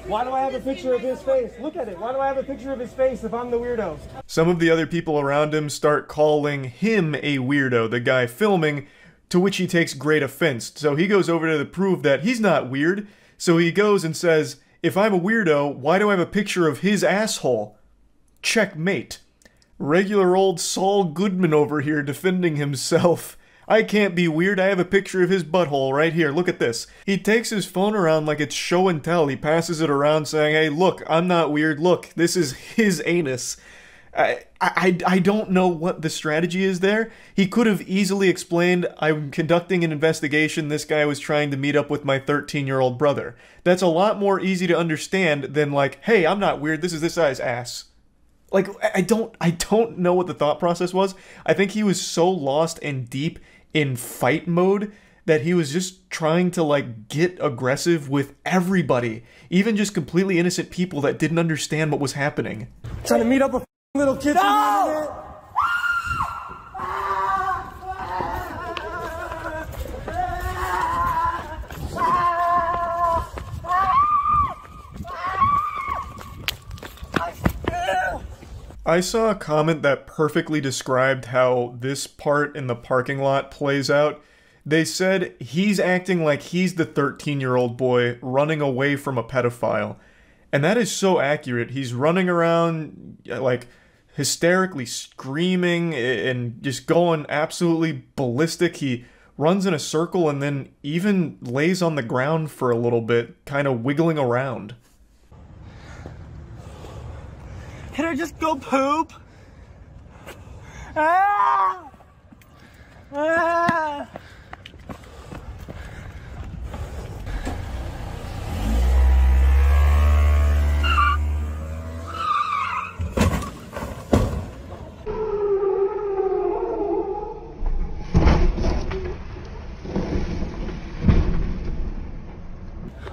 Why do I have a picture of his face? Look at it. Why do I have a picture of his face if I'm the weirdo? Some of the other people around him start calling him a weirdo, the guy filming, to which he takes great offense. So he goes over to prove that he's not weird. So he goes and says, if I'm a weirdo, why do I have a picture of his asshole? Checkmate. Regular old Saul Goodman over here defending himself. I can't be weird, I have a picture of his butthole right here, look at this. He takes his phone around like it's show and tell. He passes it around saying, hey, look, I'm not weird, look, this is his anus. I don't know what the strategy is there. He could have easily explained, I'm conducting an investigation, this guy was trying to meet up with my 13-year-old brother. That's a lot more easy to understand than like, hey, I'm not weird, this is this guy's ass. Like, I don't know what the thought process was. I think he was so lost and deep in fight mode that he was just trying to like get aggressive with everybody, even just completely innocent people that didn't understand what was happening. Trying to meet up with little kids on the internet. I saw a comment that perfectly described how this part in the parking lot plays out. They said he's acting like he's the 13-year-old boy running away from a pedophile. And that is so accurate. He's running around like hysterically screaming and just going absolutely ballistic. He runs in a circle, and then even lays on the ground for a little bit, kind of wiggling around. Can I just go poop? Ah! Ah!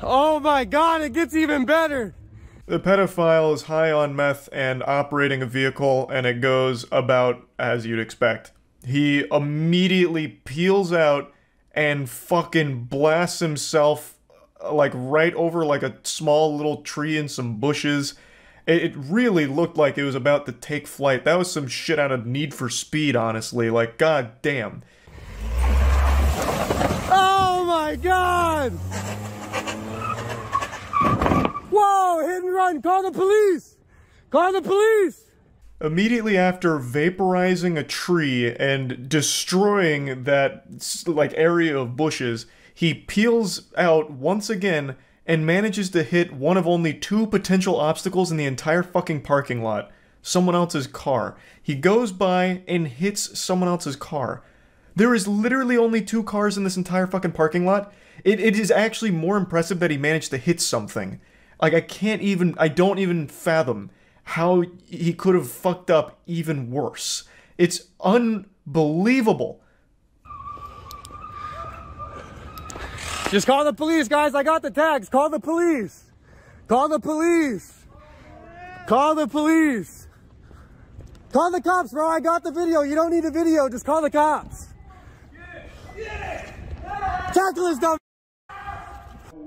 Oh my god, it gets even better! The pedophile is high on meth and operating a vehicle, and it goes about as you'd expect. He immediately peels out and fucking blasts himself like right over like a small little tree and some bushes. It really looked like it was about to take flight. That was some shit out of Need for Speed, honestly. Like, god damn. Oh my god! Whoa, hit and run, call the police! Call the police! Immediately after vaporizing a tree and destroying that, like, area of bushes, he peels out once again and manages to hit one of only 2 potential obstacles in the entire fucking parking lot. Someone else's car. He goes by and hits someone else's car. There is literally only 2 cars in this entire fucking parking lot. It is actually more impressive that he managed to hit something. Like, I don't even fathom how he could have fucked up even worse. It's unbelievable. Just call the police, guys. I got the tags. Call the police. Call the police. Call the police. Call the cops, bro. I got the video. You don't need a video. Just call the cops. Tackle this dumb.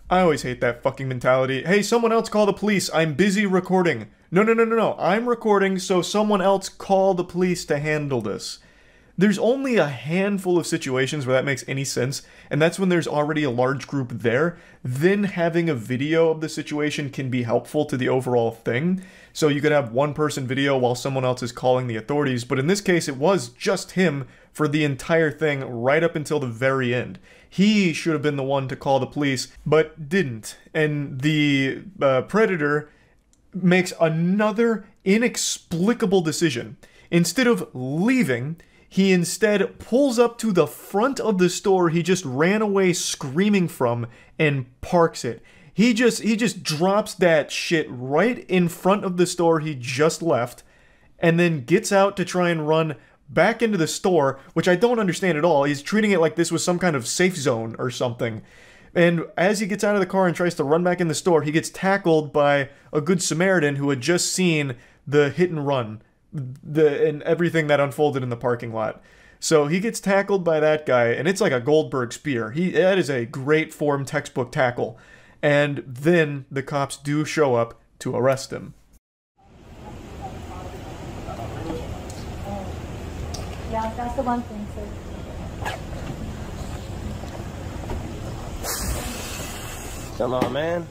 I always hate that fucking mentality. Hey, someone else call the police. I'm busy recording. No. I'm recording, so someone else call the police to handle this. There's only a handful of situations where that makes any sense, and that's when there's already a large group there. Then having a video of the situation can be helpful to the overall thing. So you could have one person video while someone else is calling the authorities, but in this case it was just him for the entire thing right up until the very end. He should have been the one to call the police, but didn't. And the predator makes another inexplicable decision. Instead of leaving, he instead pulls up to the front of the store he just ran away screaming from and parks it. He just drops that shit right in front of the store he just left, and then gets out to try and run back into the store, which I don't understand at all. He's treating it like this was some kind of safe zone or something. And as he gets out of the car and tries to run back in the store, he gets tackled by a good Samaritan who had just seen the hit and run, and everything that unfolded in the parking lot. So he gets tackled by that guy, and it's like a Goldberg spear. That is a great form textbook tackle. And then the cops do show up to arrest him. Yeah, that's the one thing, sir. Come on, man.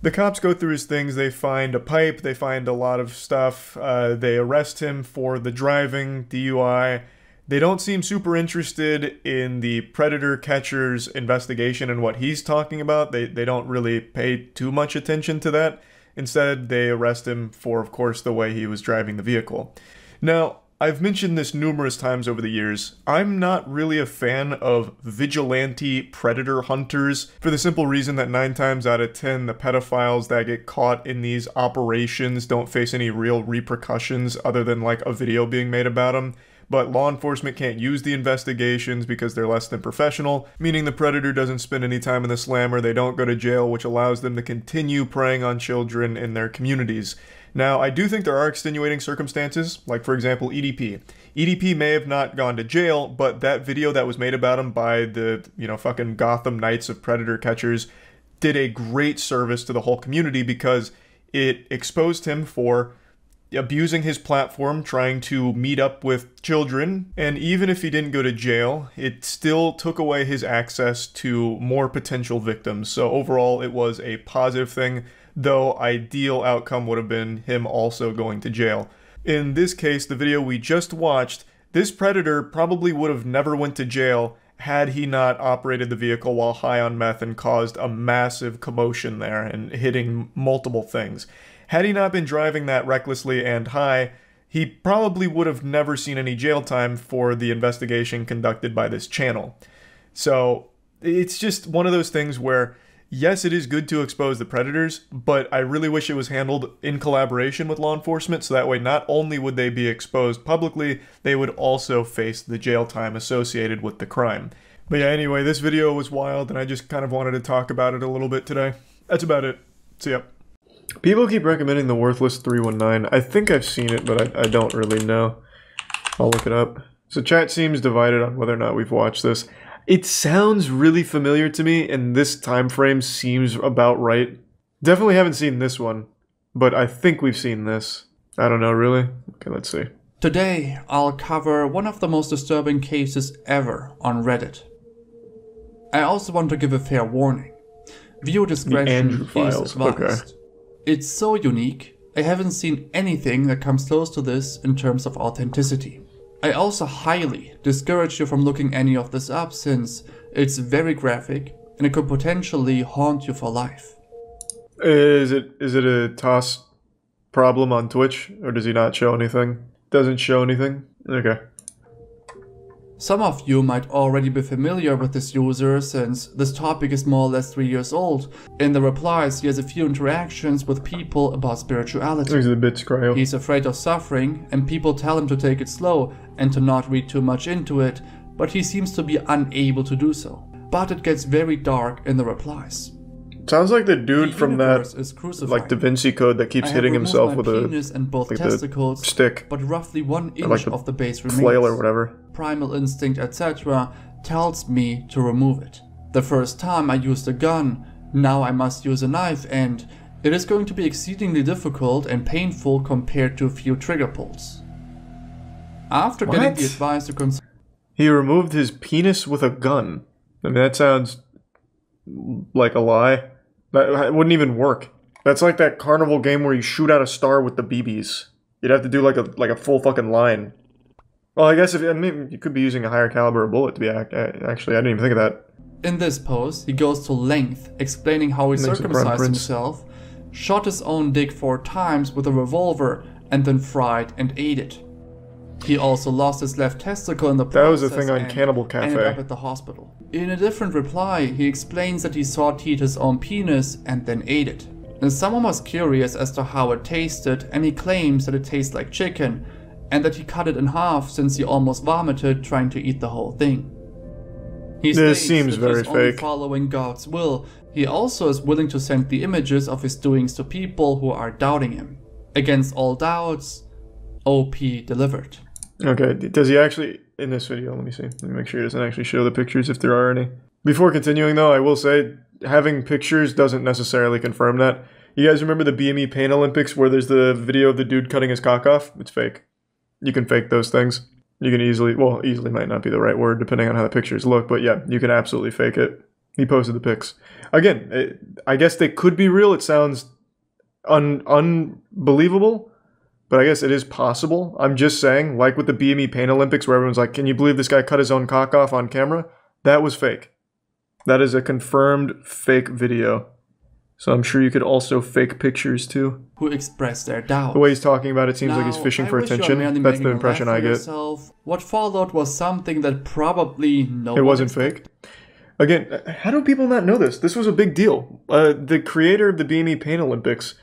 The cops go through his things. They find a pipe. They find a lot of stuff. They arrest him for the driving, DUI. They don't seem super interested in the predator catcher's investigation and what he's talking about. They don't really pay too much attention to that. Instead, they arrest him for, of course, the way he was driving the vehicle. Now, I've mentioned this numerous times over the years. I'm not really a fan of vigilante predator hunters for the simple reason that 9 times out of 10, the pedophiles that get caught in these operations don't face any real repercussions other than like a video being made about them. But law enforcement can't use the investigations because they're less than professional, meaning the predator doesn't spend any time in the slammer, they don't go to jail, which allows them to continue preying on children in their communities. Now, I do think there are extenuating circumstances, like for example EDP. EDP may have not gone to jail, but that video that was made about him by the, fucking Gotham Knights of Predator Catchers did a great service to the whole community because it exposed him for abusing his platform, trying to meet up with children, and even if he didn't go to jail, it still took away his access to more potential victims. So overall, it was a positive thing, though ideal outcome would have been him also going to jail. In this case, the video we just watched, this predator probably would have never went to jail had he not operated the vehicle while high on meth and caused a massive commotion there and hitting multiple things. Had he not been driving that recklessly and high, he probably would have never seen any jail time for the investigation conducted by this channel. So it's just one of those things where, yes, it is good to expose the predators, but I really wish it was handled in collaboration with law enforcement, so that way not only would they be exposed publicly, they would also face the jail time associated with the crime. But yeah, anyway, this video was wild, and I just kind of wanted to talk about it a little bit today. That's about it. See ya. People keep recommending The Worthless 319. I think I've seen it, but I don't really know. I'll look it up. So chat seems divided on whether or not we've watched this. It sounds really familiar to me, and this time frame seems about right. Definitely haven't seen this one, but I think we've seen this. I don't know, really? Okay, let's see. Today, I'll cover one of the most disturbing cases ever on Reddit. I also want to give a fair warning. Viewer discretion is advised. Okay. It's so unique, I haven't seen anything that comes close to this in terms of authenticity. I also highly discourage you from looking any of this up since it's very graphic and it could potentially haunt you for life. Is it a toss problem on Twitch, or does he not show anything? Doesn't show anything? Okay. Some of you might already be familiar with this user since this topic is more or less 3 years old. In the replies, he has a few interactions with people about spirituality. He's a bit cryo. He's afraid of suffering, and people tell him to take it slow and to not read too much into it, but he seems to be unable to do so. But it gets very dark in the replies. Sounds like the dude from that, like, Da Vinci Code that keeps hitting himself with a stick. But roughly 1 inch like of the base remains. Flail or whatever. Primal instinct, etc. tells me to remove it. The first time I used a gun, now I must use a knife, and it is going to be exceedingly difficult and painful compared to a few trigger pulls. After getting the advice to consider... He removed his penis with a gun. I mean, that sounds like a lie. That wouldn't even work. That's like that carnival game where you shoot out a star with the BBs. You'd have to do like a full fucking line. Well, I guess you could be using a higher caliber bullet to be actually. I didn't even think of that. In this post, he goes to length explaining how he circumcised himself, shot his own dick 4 times with a revolver, and then fried and ate it. He also lost his left testicle in the process. That was a thing on Cannibal Cafe. Ended up at the hospital. In a different reply, he explains that he sawed his own penis and then ate it. And someone was curious as to how it tasted, and he claims that it tastes like chicken, and that he cut it in half since he almost vomited trying to eat the whole thing. He this seems that very he's only fake. Following God's will, he also is willing to send the images of his doings to people who are doubting him. Against all doubts, OP delivered. Okay, does he actually, in this video, let me see. Let me make sure he doesn't actually show the pictures if there are any. Before continuing though, I will say, having pictures doesn't necessarily confirm that. You guys remember the BME Pain Olympics where there's the video of the dude cutting his cock off? It's fake. You can fake those things. You can easily, well, easily might not be the right word depending on how the pictures look, but yeah, you can absolutely fake it. He posted the pics. Again, I guess they could be real. It sounds unbelievable, but I guess it is possible. I'm just saying, like with the BME Pain Olympics where everyone's like, can you believe this guy cut his own cock off on camera? That was fake. That is a confirmed fake video. So I'm sure you could also fake pictures too. Who expressed their doubt. The way he's talking about it seems like he's fishing for attention. That's the impression I get. What followed was something that probably no one It wasn't fake. Again, how do people not know this? This was a big deal. The creator of the BME Pain Olympics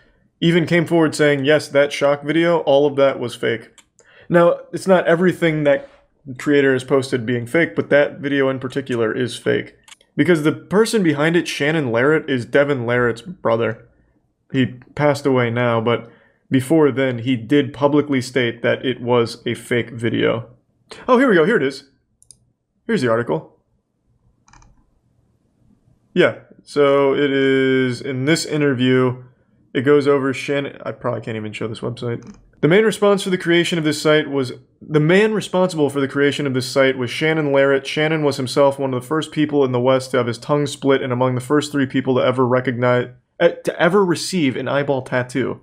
even came forward saying, yes, that shock video, all of that was fake. Now, it's not everything that the creator has posted being fake, but that video in particular is fake. Because the person behind it, Shannon Larrett, is Devin Larrett's brother. He passed away now, but before then, he did publicly state that it was a fake video. Oh, here we go. Here it is. Here's the article. Yeah, so it is in this interview. It goes over Shannon. I probably can't even show this website. The man responsible for the creation of this site was Shannon Larrett. Shannon was himself one of the first people in the West to have his tongue split and among the first 3 people to ever receive an eyeball tattoo.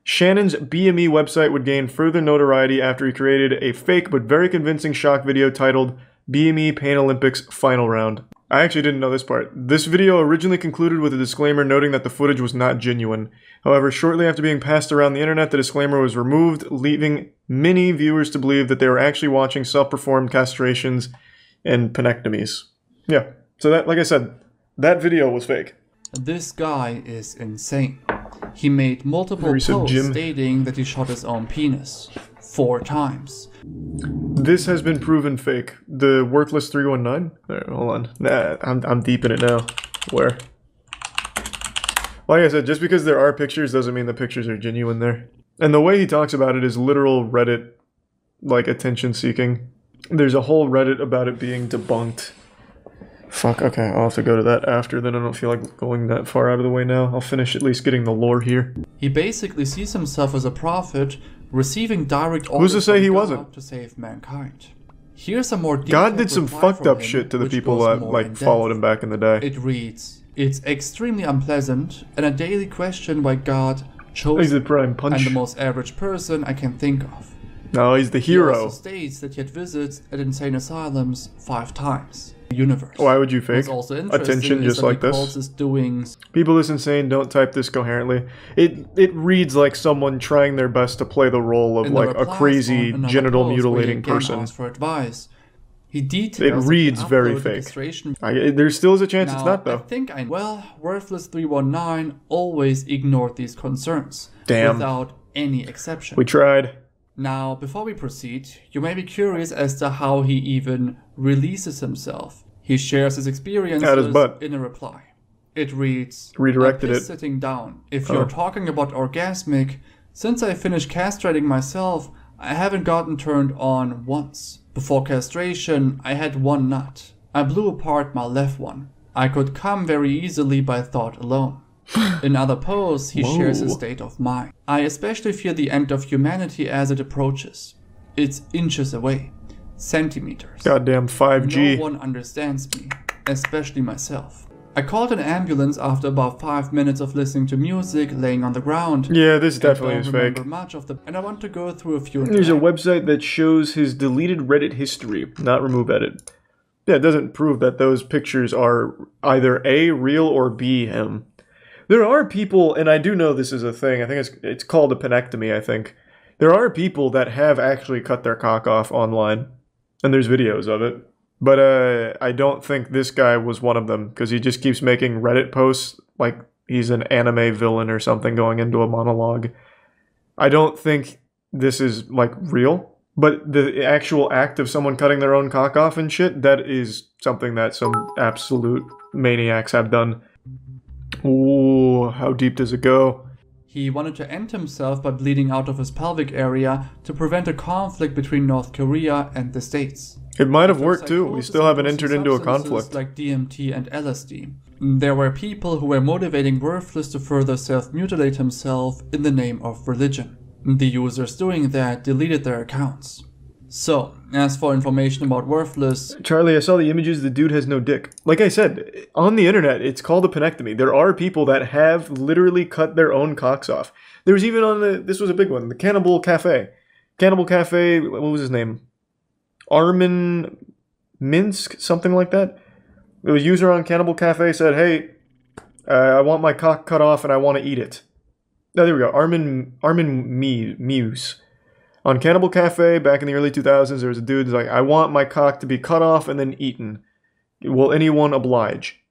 Shannon's BME website would gain further notoriety after he created a fake but very convincing shock video titled BME Pain Olympics final round. I actually didn't know this part. This video originally concluded with a disclaimer noting that the footage was not genuine. However, shortly after being passed around the internet, the disclaimer was removed, leaving many viewers to believe that they were actually watching self-performed castrations and penectomies. Yeah, so that, like I said, that video was fake. This guy is insane. He made multiple posts stating that he shot his own penis 4 times. This has been proven fake. The worthless 319? Alright, hold on. Nah, I'm deep in it now. Where? Like I said, just because there are pictures doesn't mean the pictures are genuine there. And the way he talks about it is literal Reddit, like, attention seeking. There's a whole Reddit about it being debunked. Fuck, okay, I'll have to go to that after, then I don't feel like going that far out of the way now. I'll finish at least getting the lore here. He basically sees himself as a prophet, receiving direct orders Who's to say he from wasn't? God to save mankind. Here's a more God did some fucked up shit to the people that, like, followed him back in the day. It reads, "It's extremely unpleasant and a daily question why God chose the prime punch. and the most average person I can think of." No, he's the hero. He also states that he had visits at insane asylums 5 times. Universe. Why would you fake What's also attention just like this? His doings. People this insane don't type this coherently. It reads like someone trying their best to play the role of like a crazy genital mutilating person. For advice. He details it reads very fake. There still is a chance it's not though. Well, Worthless 319 always ignored these concerns. Damn. Without any exception. We tried. Now, before we proceed, you may be curious as to how he even releases himself. He shares his experiences in a reply. It reads, redirected it. Sitting down. If you're talking about orgasmic, since I finished castrating myself, I haven't gotten turned on once. Before castration, I had 1 nut. I blew apart my left one. I could come very easily by thought alone. In other posts, he shares his state of mind. I especially fear the end of humanity as it approaches. It's inches away. Centimeters. Goddamn 5G. No one understands me, especially myself. I called an ambulance after about 5 minutes of listening to music, laying on the ground. Yeah, this definitely is fake. Much of and I want to go through a few. There's a website that shows his deleted Reddit history, not remove edit. Yeah, it doesn't prove that those pictures are either A, real, or B, him. There are people, and I do know this is a thing, I think it's called a penectomy, I think. There are people that have actually cut their cock off online, and there's videos of it. But I don't think this guy was one of them, because he just keeps making Reddit posts like he's an anime villain or something going into a monologue. I don't think this is, like, real, but the actual act of someone cutting their own cock off and shit, that is something that some absolute maniacs have done. Ooh, how deep does it go? He wanted to end himself by bleeding out of his pelvic area to prevent a conflict between North Korea and the States. It might have worked too. We still haven't entered into a conflict. Like DMT and LSD. There were people who were motivating Worthless to further self-mutilate himself in the name of religion. The users doing that deleted their accounts. So, as for information about Worthless... Charlie, I saw the images, the dude has no dick. Like I said, on the internet, it's called a penectomy. There are people that have literally cut their own cocks off. There was even on the... This was a big one, the Cannibal Cafe. Cannibal Cafe, what was his name? Armin Minsk, something like that. The user on Cannibal Cafe said, hey, I want my cock cut off and I want to eat it. No, there we go, Armin Muse. On Cannibal Cafe, back in the early 2000s, there was a dude who's like, I want my cock to be cut off and then eaten. Will anyone oblige?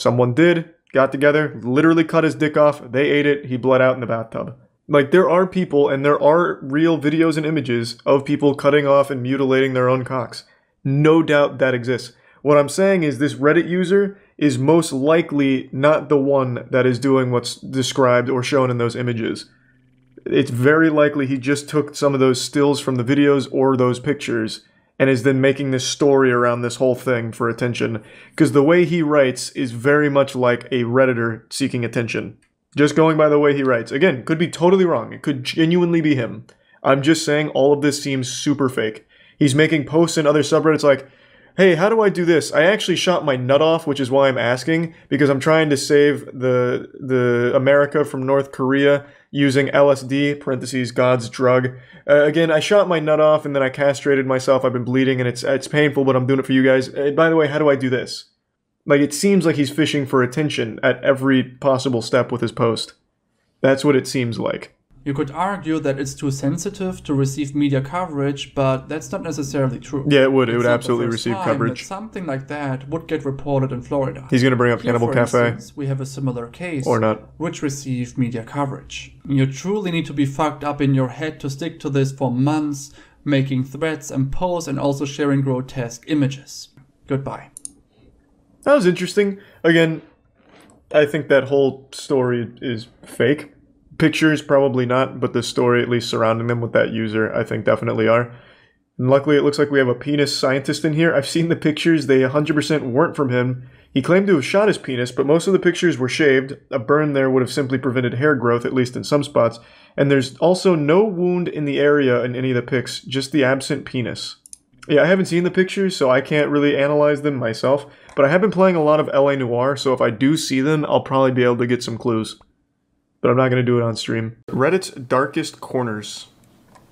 Someone did, got together, literally cut his dick off, they ate it, he bled out in the bathtub. Like, there are people, and there are real videos and images of people cutting off and mutilating their own cocks. No doubt that exists. What I'm saying is this Reddit user is most likely not the one that is doing what's described or shown in those images. It's very likely he just took some of those stills from the videos or those pictures and is then making this story around this whole thing for attention. Because the way he writes is very much like a Redditor seeking attention. Just going by the way he writes. Again, could be totally wrong. It could genuinely be him. I'm just saying all of this seems super fake. He's making posts in other subreddits like, hey, how do I do this? I actually shot my nut off, which is why I'm asking, because I'm trying to save the America from North Korea using LSD, parentheses, God's drug. Again, I shot my nut off and then I castrated myself. I've been bleeding and it's painful, but I'm doing it for you guys. By the way, how do I do this? Like, it seems like he's fishing for attention at every possible step with his post. That's what it seems like. You could argue that it's too sensitive to receive media coverage, but that's not necessarily true. Yeah, it would. It would absolutely receive coverage. Something like that would get reported in Florida. He's going to bring up Cannibal Cafe. Instance, we have a similar case. Or not. Which received media coverage. You truly need to be fucked up in your head to stick to this for months, making threats and posts and also sharing grotesque images. Goodbye. That was interesting. Again, I think that whole story is fake. Pictures, probably not, but the story at least surrounding them with that user, I think definitely are. And luckily, it looks like we have a penis scientist in here. I've seen the pictures. They 100% weren't from him. He claimed to have shot his penis, but most of the pictures were shaved. A burn there would have simply prevented hair growth, at least in some spots. And there's also no wound in the area in any of the pics, just the absent penis. Yeah, I haven't seen the pictures, so I can't really analyze them myself. But I have been playing a lot of LA Noire, so if I do see them, I'll probably be able to get some clues. But I'm not going to do it on stream. Reddit's Darkest Corners.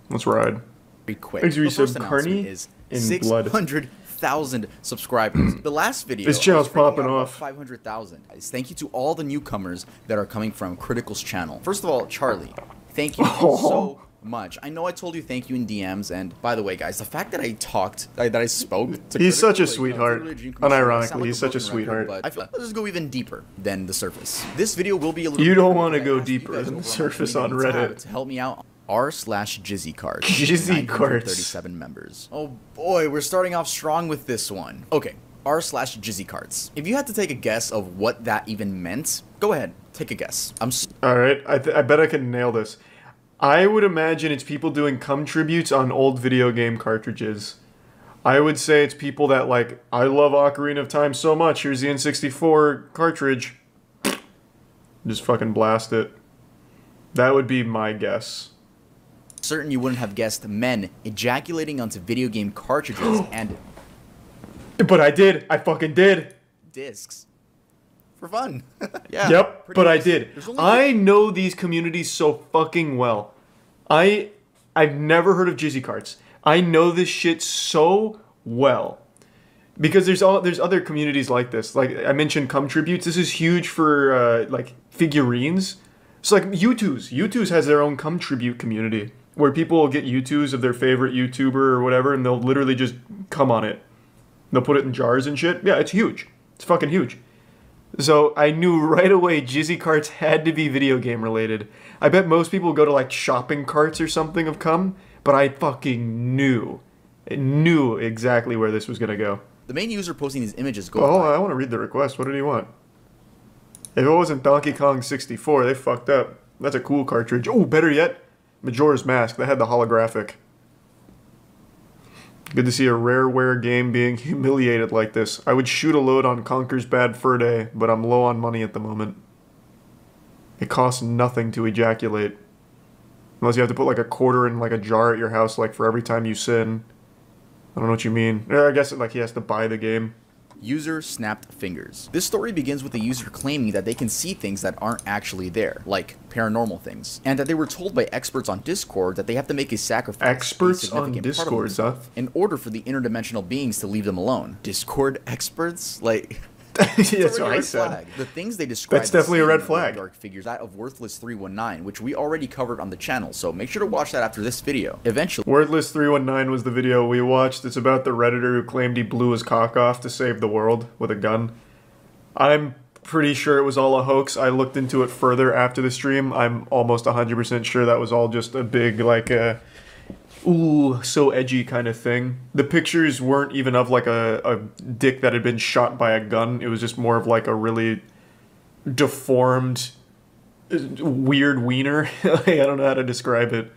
Let's ride. Very quick. Thanks, the first Carney announcement is in blood. 600,000 subscribers. The last video, this channel's popping off. 500,000. Thank you to all the newcomers that are coming from Critical's channel. First of all, Charlie, thank you so much. I know I told you thank you in DMs, and by the way, guys, the fact that I talked, that I spoke to he's such a like, sweetheart. Unironically, he's such a sweetheart. But I feel like let's just go even deeper than the surface. This video will be a little. You don't want to go deeper than the surface on Reddit. To help me out, r/Jizzy Cards. Jizzy Cards. 37 members. Oh boy, we're starting off strong with this one. Okay, r/Jizzy Cards. If you had to take a guess of what that even meant, go ahead, take a guess. All right, I bet I can nail this. I would imagine it's people doing cum tributes on old video game cartridges. I would say it's people that like, I love Ocarina of Time so much, here's the N64 cartridge. Just fucking blast it. That would be my guess. Certain you wouldn't have guessed men ejaculating onto video game cartridges and... But I did. I fucking did. Discs. For fun. Yeah. Yep, but nice. I did. I know these communities so fucking well. I've never heard of Jizzy Carts. I know this shit so well. Because there's other communities like this. Like I mentioned cum tributes. This is huge for like figurines. It's like U2s. U2s has their own cum tribute community where people will get U2s of their favorite YouTuber or whatever and they'll literally just cum on it. They'll put it in jars and shit. Yeah, it's huge. It's fucking huge. So I knew right away Jizzy Carts had to be video game related. I bet most people go to like shopping carts or something of cum, but I fucking knew exactly where this was gonna go. The main user posting these images go. Oh, I want to read the request. What did he want? If it wasn't Donkey Kong 64, they fucked up. That's a cool cartridge. Oh, better yet, Majora's Mask. They had the holographic. Good to see a rareware game being humiliated like this. I would shoot a load on Conker's Bad Fur Day, but I'm low on money at the moment. It costs nothing to ejaculate. Unless you have to put like a quarter in like a jar at your house like for every time you sin. I don't know what you mean. I guess like he has to buy the game. User snapped fingers. This story begins with the user claiming that they can see things that aren't actually there, like paranormal things, and that they were told by experts on Discord that they have to make a sacrifice. Experts on Discord, huh? In order for the interdimensional beings to leave them alone. Discord experts? Like... That's what I said. The things they describe. That's definitely a red flag. Dark figures out of Worthless 319, which we already covered on the channel, so make sure to watch that after this video. Eventually, Worthless 319 was the video we watched. It's about the Redditor who claimed he blew his cock off to save the world with a gun. I'm pretty sure it was all a hoax. I looked into it further after the stream. I'm almost 100% sure that was all just a big like ooh, so edgy kind of thing. The pictures weren't even of like a dick that had been shot by a gun. It was just more of like a really deformed, weird wiener. I don't know how to describe it.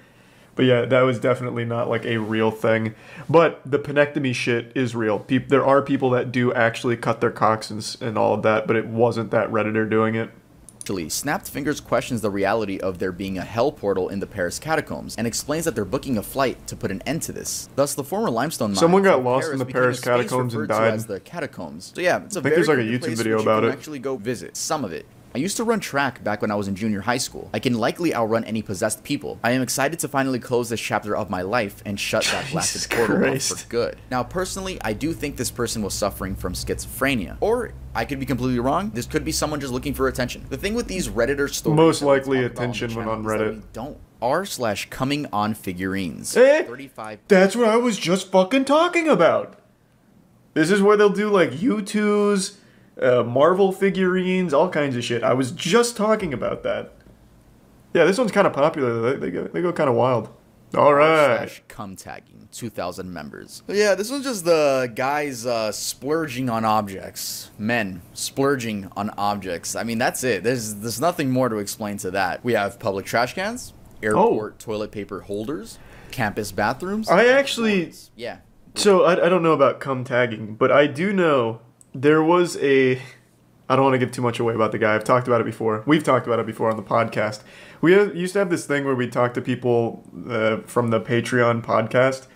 But yeah, that was definitely not like a real thing. But the penectomy shit is real. There are people that do actually cut their cocks and all of that, but it wasn't that Redditor doing it. Actually, Snapped Fingers questions the reality of there being a hell portal in the Paris catacombs and explains that they're booking a flight to put an end to this. Thus, the former limestone mine someone got lost in the Paris catacombs and died. As the catacombs. So yeah, it's a I think very there's like a good YouTube place video which you about can it. actually go visit some of it. I used to run track back when I was in junior high school. I can likely outrun any possessed people. I am excited to finally close this chapter of my life and shut that blasted portal off for good. Now, personally, I do think this person was suffering from schizophrenia. Or, I could be completely wrong. This could be someone just looking for attention. The thing with these Redditor stories... Most likely attention when on Reddit. Don't r/coming on figurines. 35. That's what I was just fucking talking about. This is where they'll do like U2s, Marvel figurines, all kinds of shit. I was just talking about that. Yeah, this one's kind of popular. They go kind of wild. All right. Cum tagging, 2,000 members. But yeah, this one's just the guys splurging on objects. Men splurging on objects. I mean, that's it. There's nothing more to explain to that. We have public trash cans, airport toilet paper holders, campus bathrooms. I actually... Yeah. So, I don't know about cum tagging, but I do know there was a... I don't want to give too much away about the guy. I've talked about it before. We've talked about it before on the podcast. We used to have this thing where we talk to people from the Patreon podcast,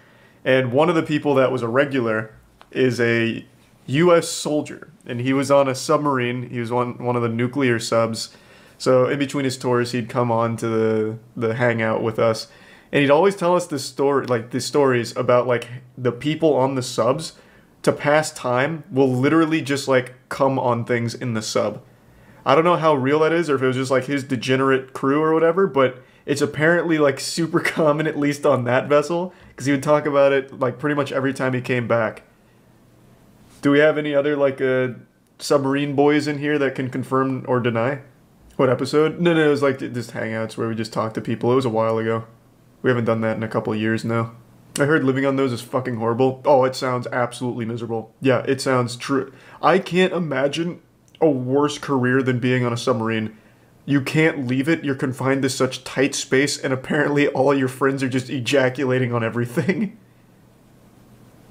and one of the people that was a regular is a U.S. soldier, and he was on a submarine. He was one of the nuclear subs. So in between his tours, he'd come on to the hangout with us, and he'd always tell us the stories about like the people on the subs to pass time will literally just like come on things in the sub. I don't know how real that is, or if it was just like his degenerate crew or whatever, but it's apparently like super common, at least on that vessel, because he would talk about it like pretty much every time he came back. Do we have any other like submarine boys in here that can confirm or deny? What episode? No, it was like just hangouts where we just talk to people. It was a while ago. We haven't done that in a couple of years now. I heard living on those is fucking horrible. Oh, it sounds absolutely miserable. Yeah, it sounds true. I can't imagine a worse career than being on a submarine. You can't leave it. You're confined to such tight space, and apparently all your friends are just ejaculating on everything.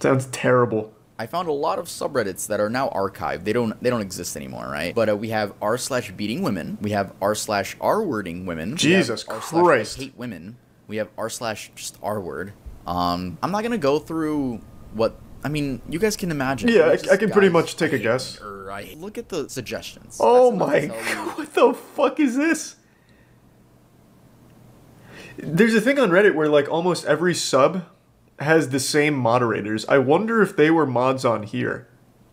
Sounds terrible. I found a lot of subreddits that are now archived. They don't exist anymore, right? But we have r/beating women. We have r/r-wording women. Jesus Christ. Hate women. We have r/just r-word. I'm not gonna go through what... I mean, you guys can imagine. Yeah, I can pretty much take a guess. Look at the suggestions. Oh my god, what the fuck is this? There's a thing on Reddit where like almost every sub has the same moderators. I wonder if they were mods on here.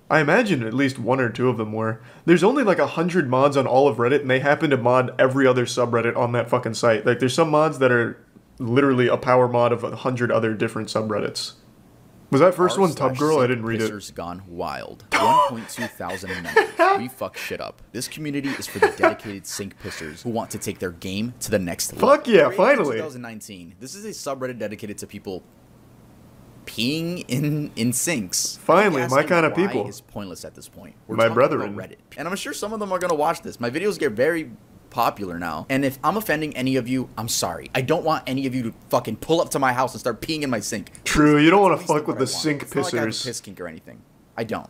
I imagine at least one or two of them were. There's only like 100 mods on all of Reddit, and they happen to mod every other subreddit on that fucking site. Like, there's some mods that are literally a power mod of 100 other different subreddits. Was that first one Tub Girl? I didn't read it. Pissers gone wild. 1.2 thousand members. We fuck shit up. This community is for the dedicated sink pissers who want to take their game to the next level. Fuck yeah, finally. 2019. This is a subreddit dedicated to people peeing in sinks. Finally, my kind of people. Is pointless at this point. My brethren. Reddit. And I'm sure some of them are gonna watch this. My videos get very popular now, and if I'm offending any of you, I'm sorry. I don't want any of you to fucking pull up to my house and start peeing in my sink. True, you don't want to fuck with the sink pissers. It's not like I have a piss kink or anything. I don't.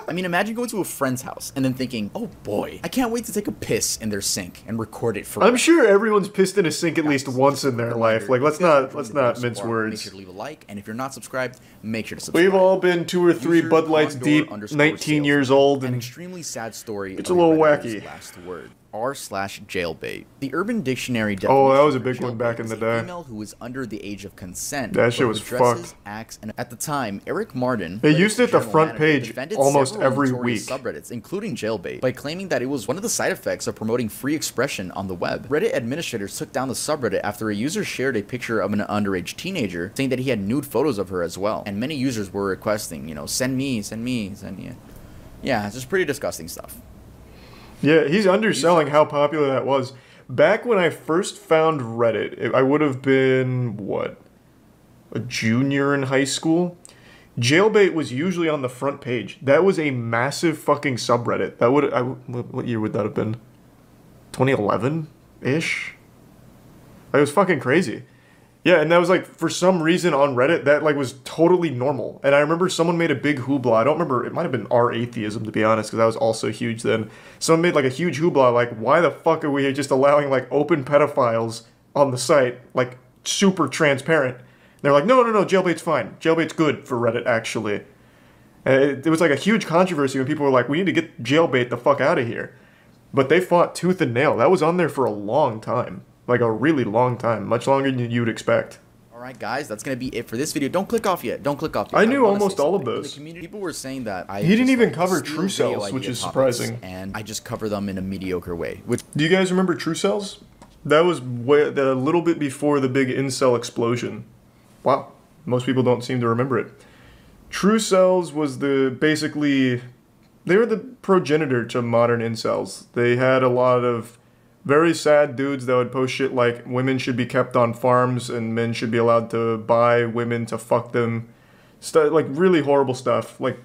I mean, imagine going to a friend's house and then thinking, oh boy, I can't wait to take a piss in their sink and record it for... I'm sure everyone's pissed in a sink at least once in their life. Like, let's not mince words. Make sure to leave a like, and if you're not subscribed, make sure to subscribe. We've all been 2 or 3 Bud Lights deep, 19 years old, and an extremely sad story. It's a little wacky. Last word. r/jailbait. The Urban Dictionary definition. Oh, that was a big one back in the day. Female who is under the age of consent. That shit was fucked. Acts, and at the time, Eric Martin. They used it at the front page almost every week. Subreddits, including jailbait, by claiming that it was one of the side effects of promoting free expression on the web. Reddit administrators took down the subreddit after a user shared a picture of an underage teenager, saying that he had nude photos of her as well. And many users were requesting, you know, send me. Yeah, it's just pretty disgusting stuff. Yeah, he's underselling how popular that was. Back when I first found Reddit, I would have been, what, a junior in high school? Jailbait was usually on the front page. That was a massive fucking subreddit. That would, what year would that have been? 2011-ish? It was fucking crazy. Yeah, and that was like, for some reason on Reddit, that like was totally normal. And I remember someone made a big hoopla. I don't remember, it might have been our atheism, to be honest, because that was also huge then. Someone made like a huge hoopla, like, why the fuck are we just allowing like open pedophiles on the site? Like, super transparent. And they're like, no, jailbait's fine. Jailbait's good for Reddit, actually. It was like a huge controversy when people were like, we need to get jailbait the fuck out of here. But they fought tooth and nail. That was on there for a long time. Like a really long time. Much longer than you would expect. Alright guys, that's going to be it for this video. Don't click off yet. Don't click off yet. I knew almost all of those. People were saying that he didn't even cover True Cells, which is surprising. And I just cover them in a mediocre way. Do you guys remember True Cells? That was a little bit before the big incel explosion. Wow. Most people don't seem to remember it. True Cells was basically, they were the progenitor to modern incels. They had a lot of very sad dudes that would post shit like women should be kept on farms and men should be allowed to buy women to fuck them. Like really horrible stuff, like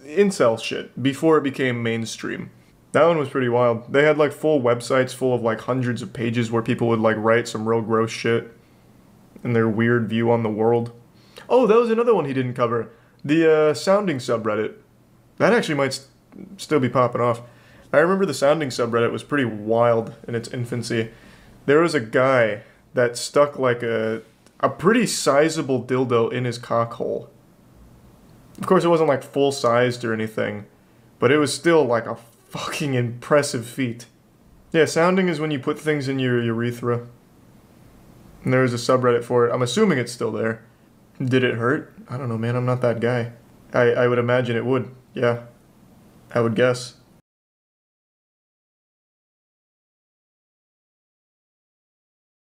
incel shit, before it became mainstream. That one was pretty wild. They had like full websites full of like hundreds of pages where people would like write some real gross shit and their weird view on the world. Oh, that was another one he didn't cover. The sounding subreddit. That actually might still be popping off. I remember the sounding subreddit was pretty wild in its infancy. There was a guy that stuck like a pretty sizable dildo in his cock hole. Of course, it wasn't like full-sized or anything, but it was still like a fucking impressive feat. Yeah, sounding is when you put things in your urethra. And there was a subreddit for it. I'm assuming it's still there. Did it hurt? I don't know, man. I'm not that guy. I would imagine it would. Yeah. I would guess.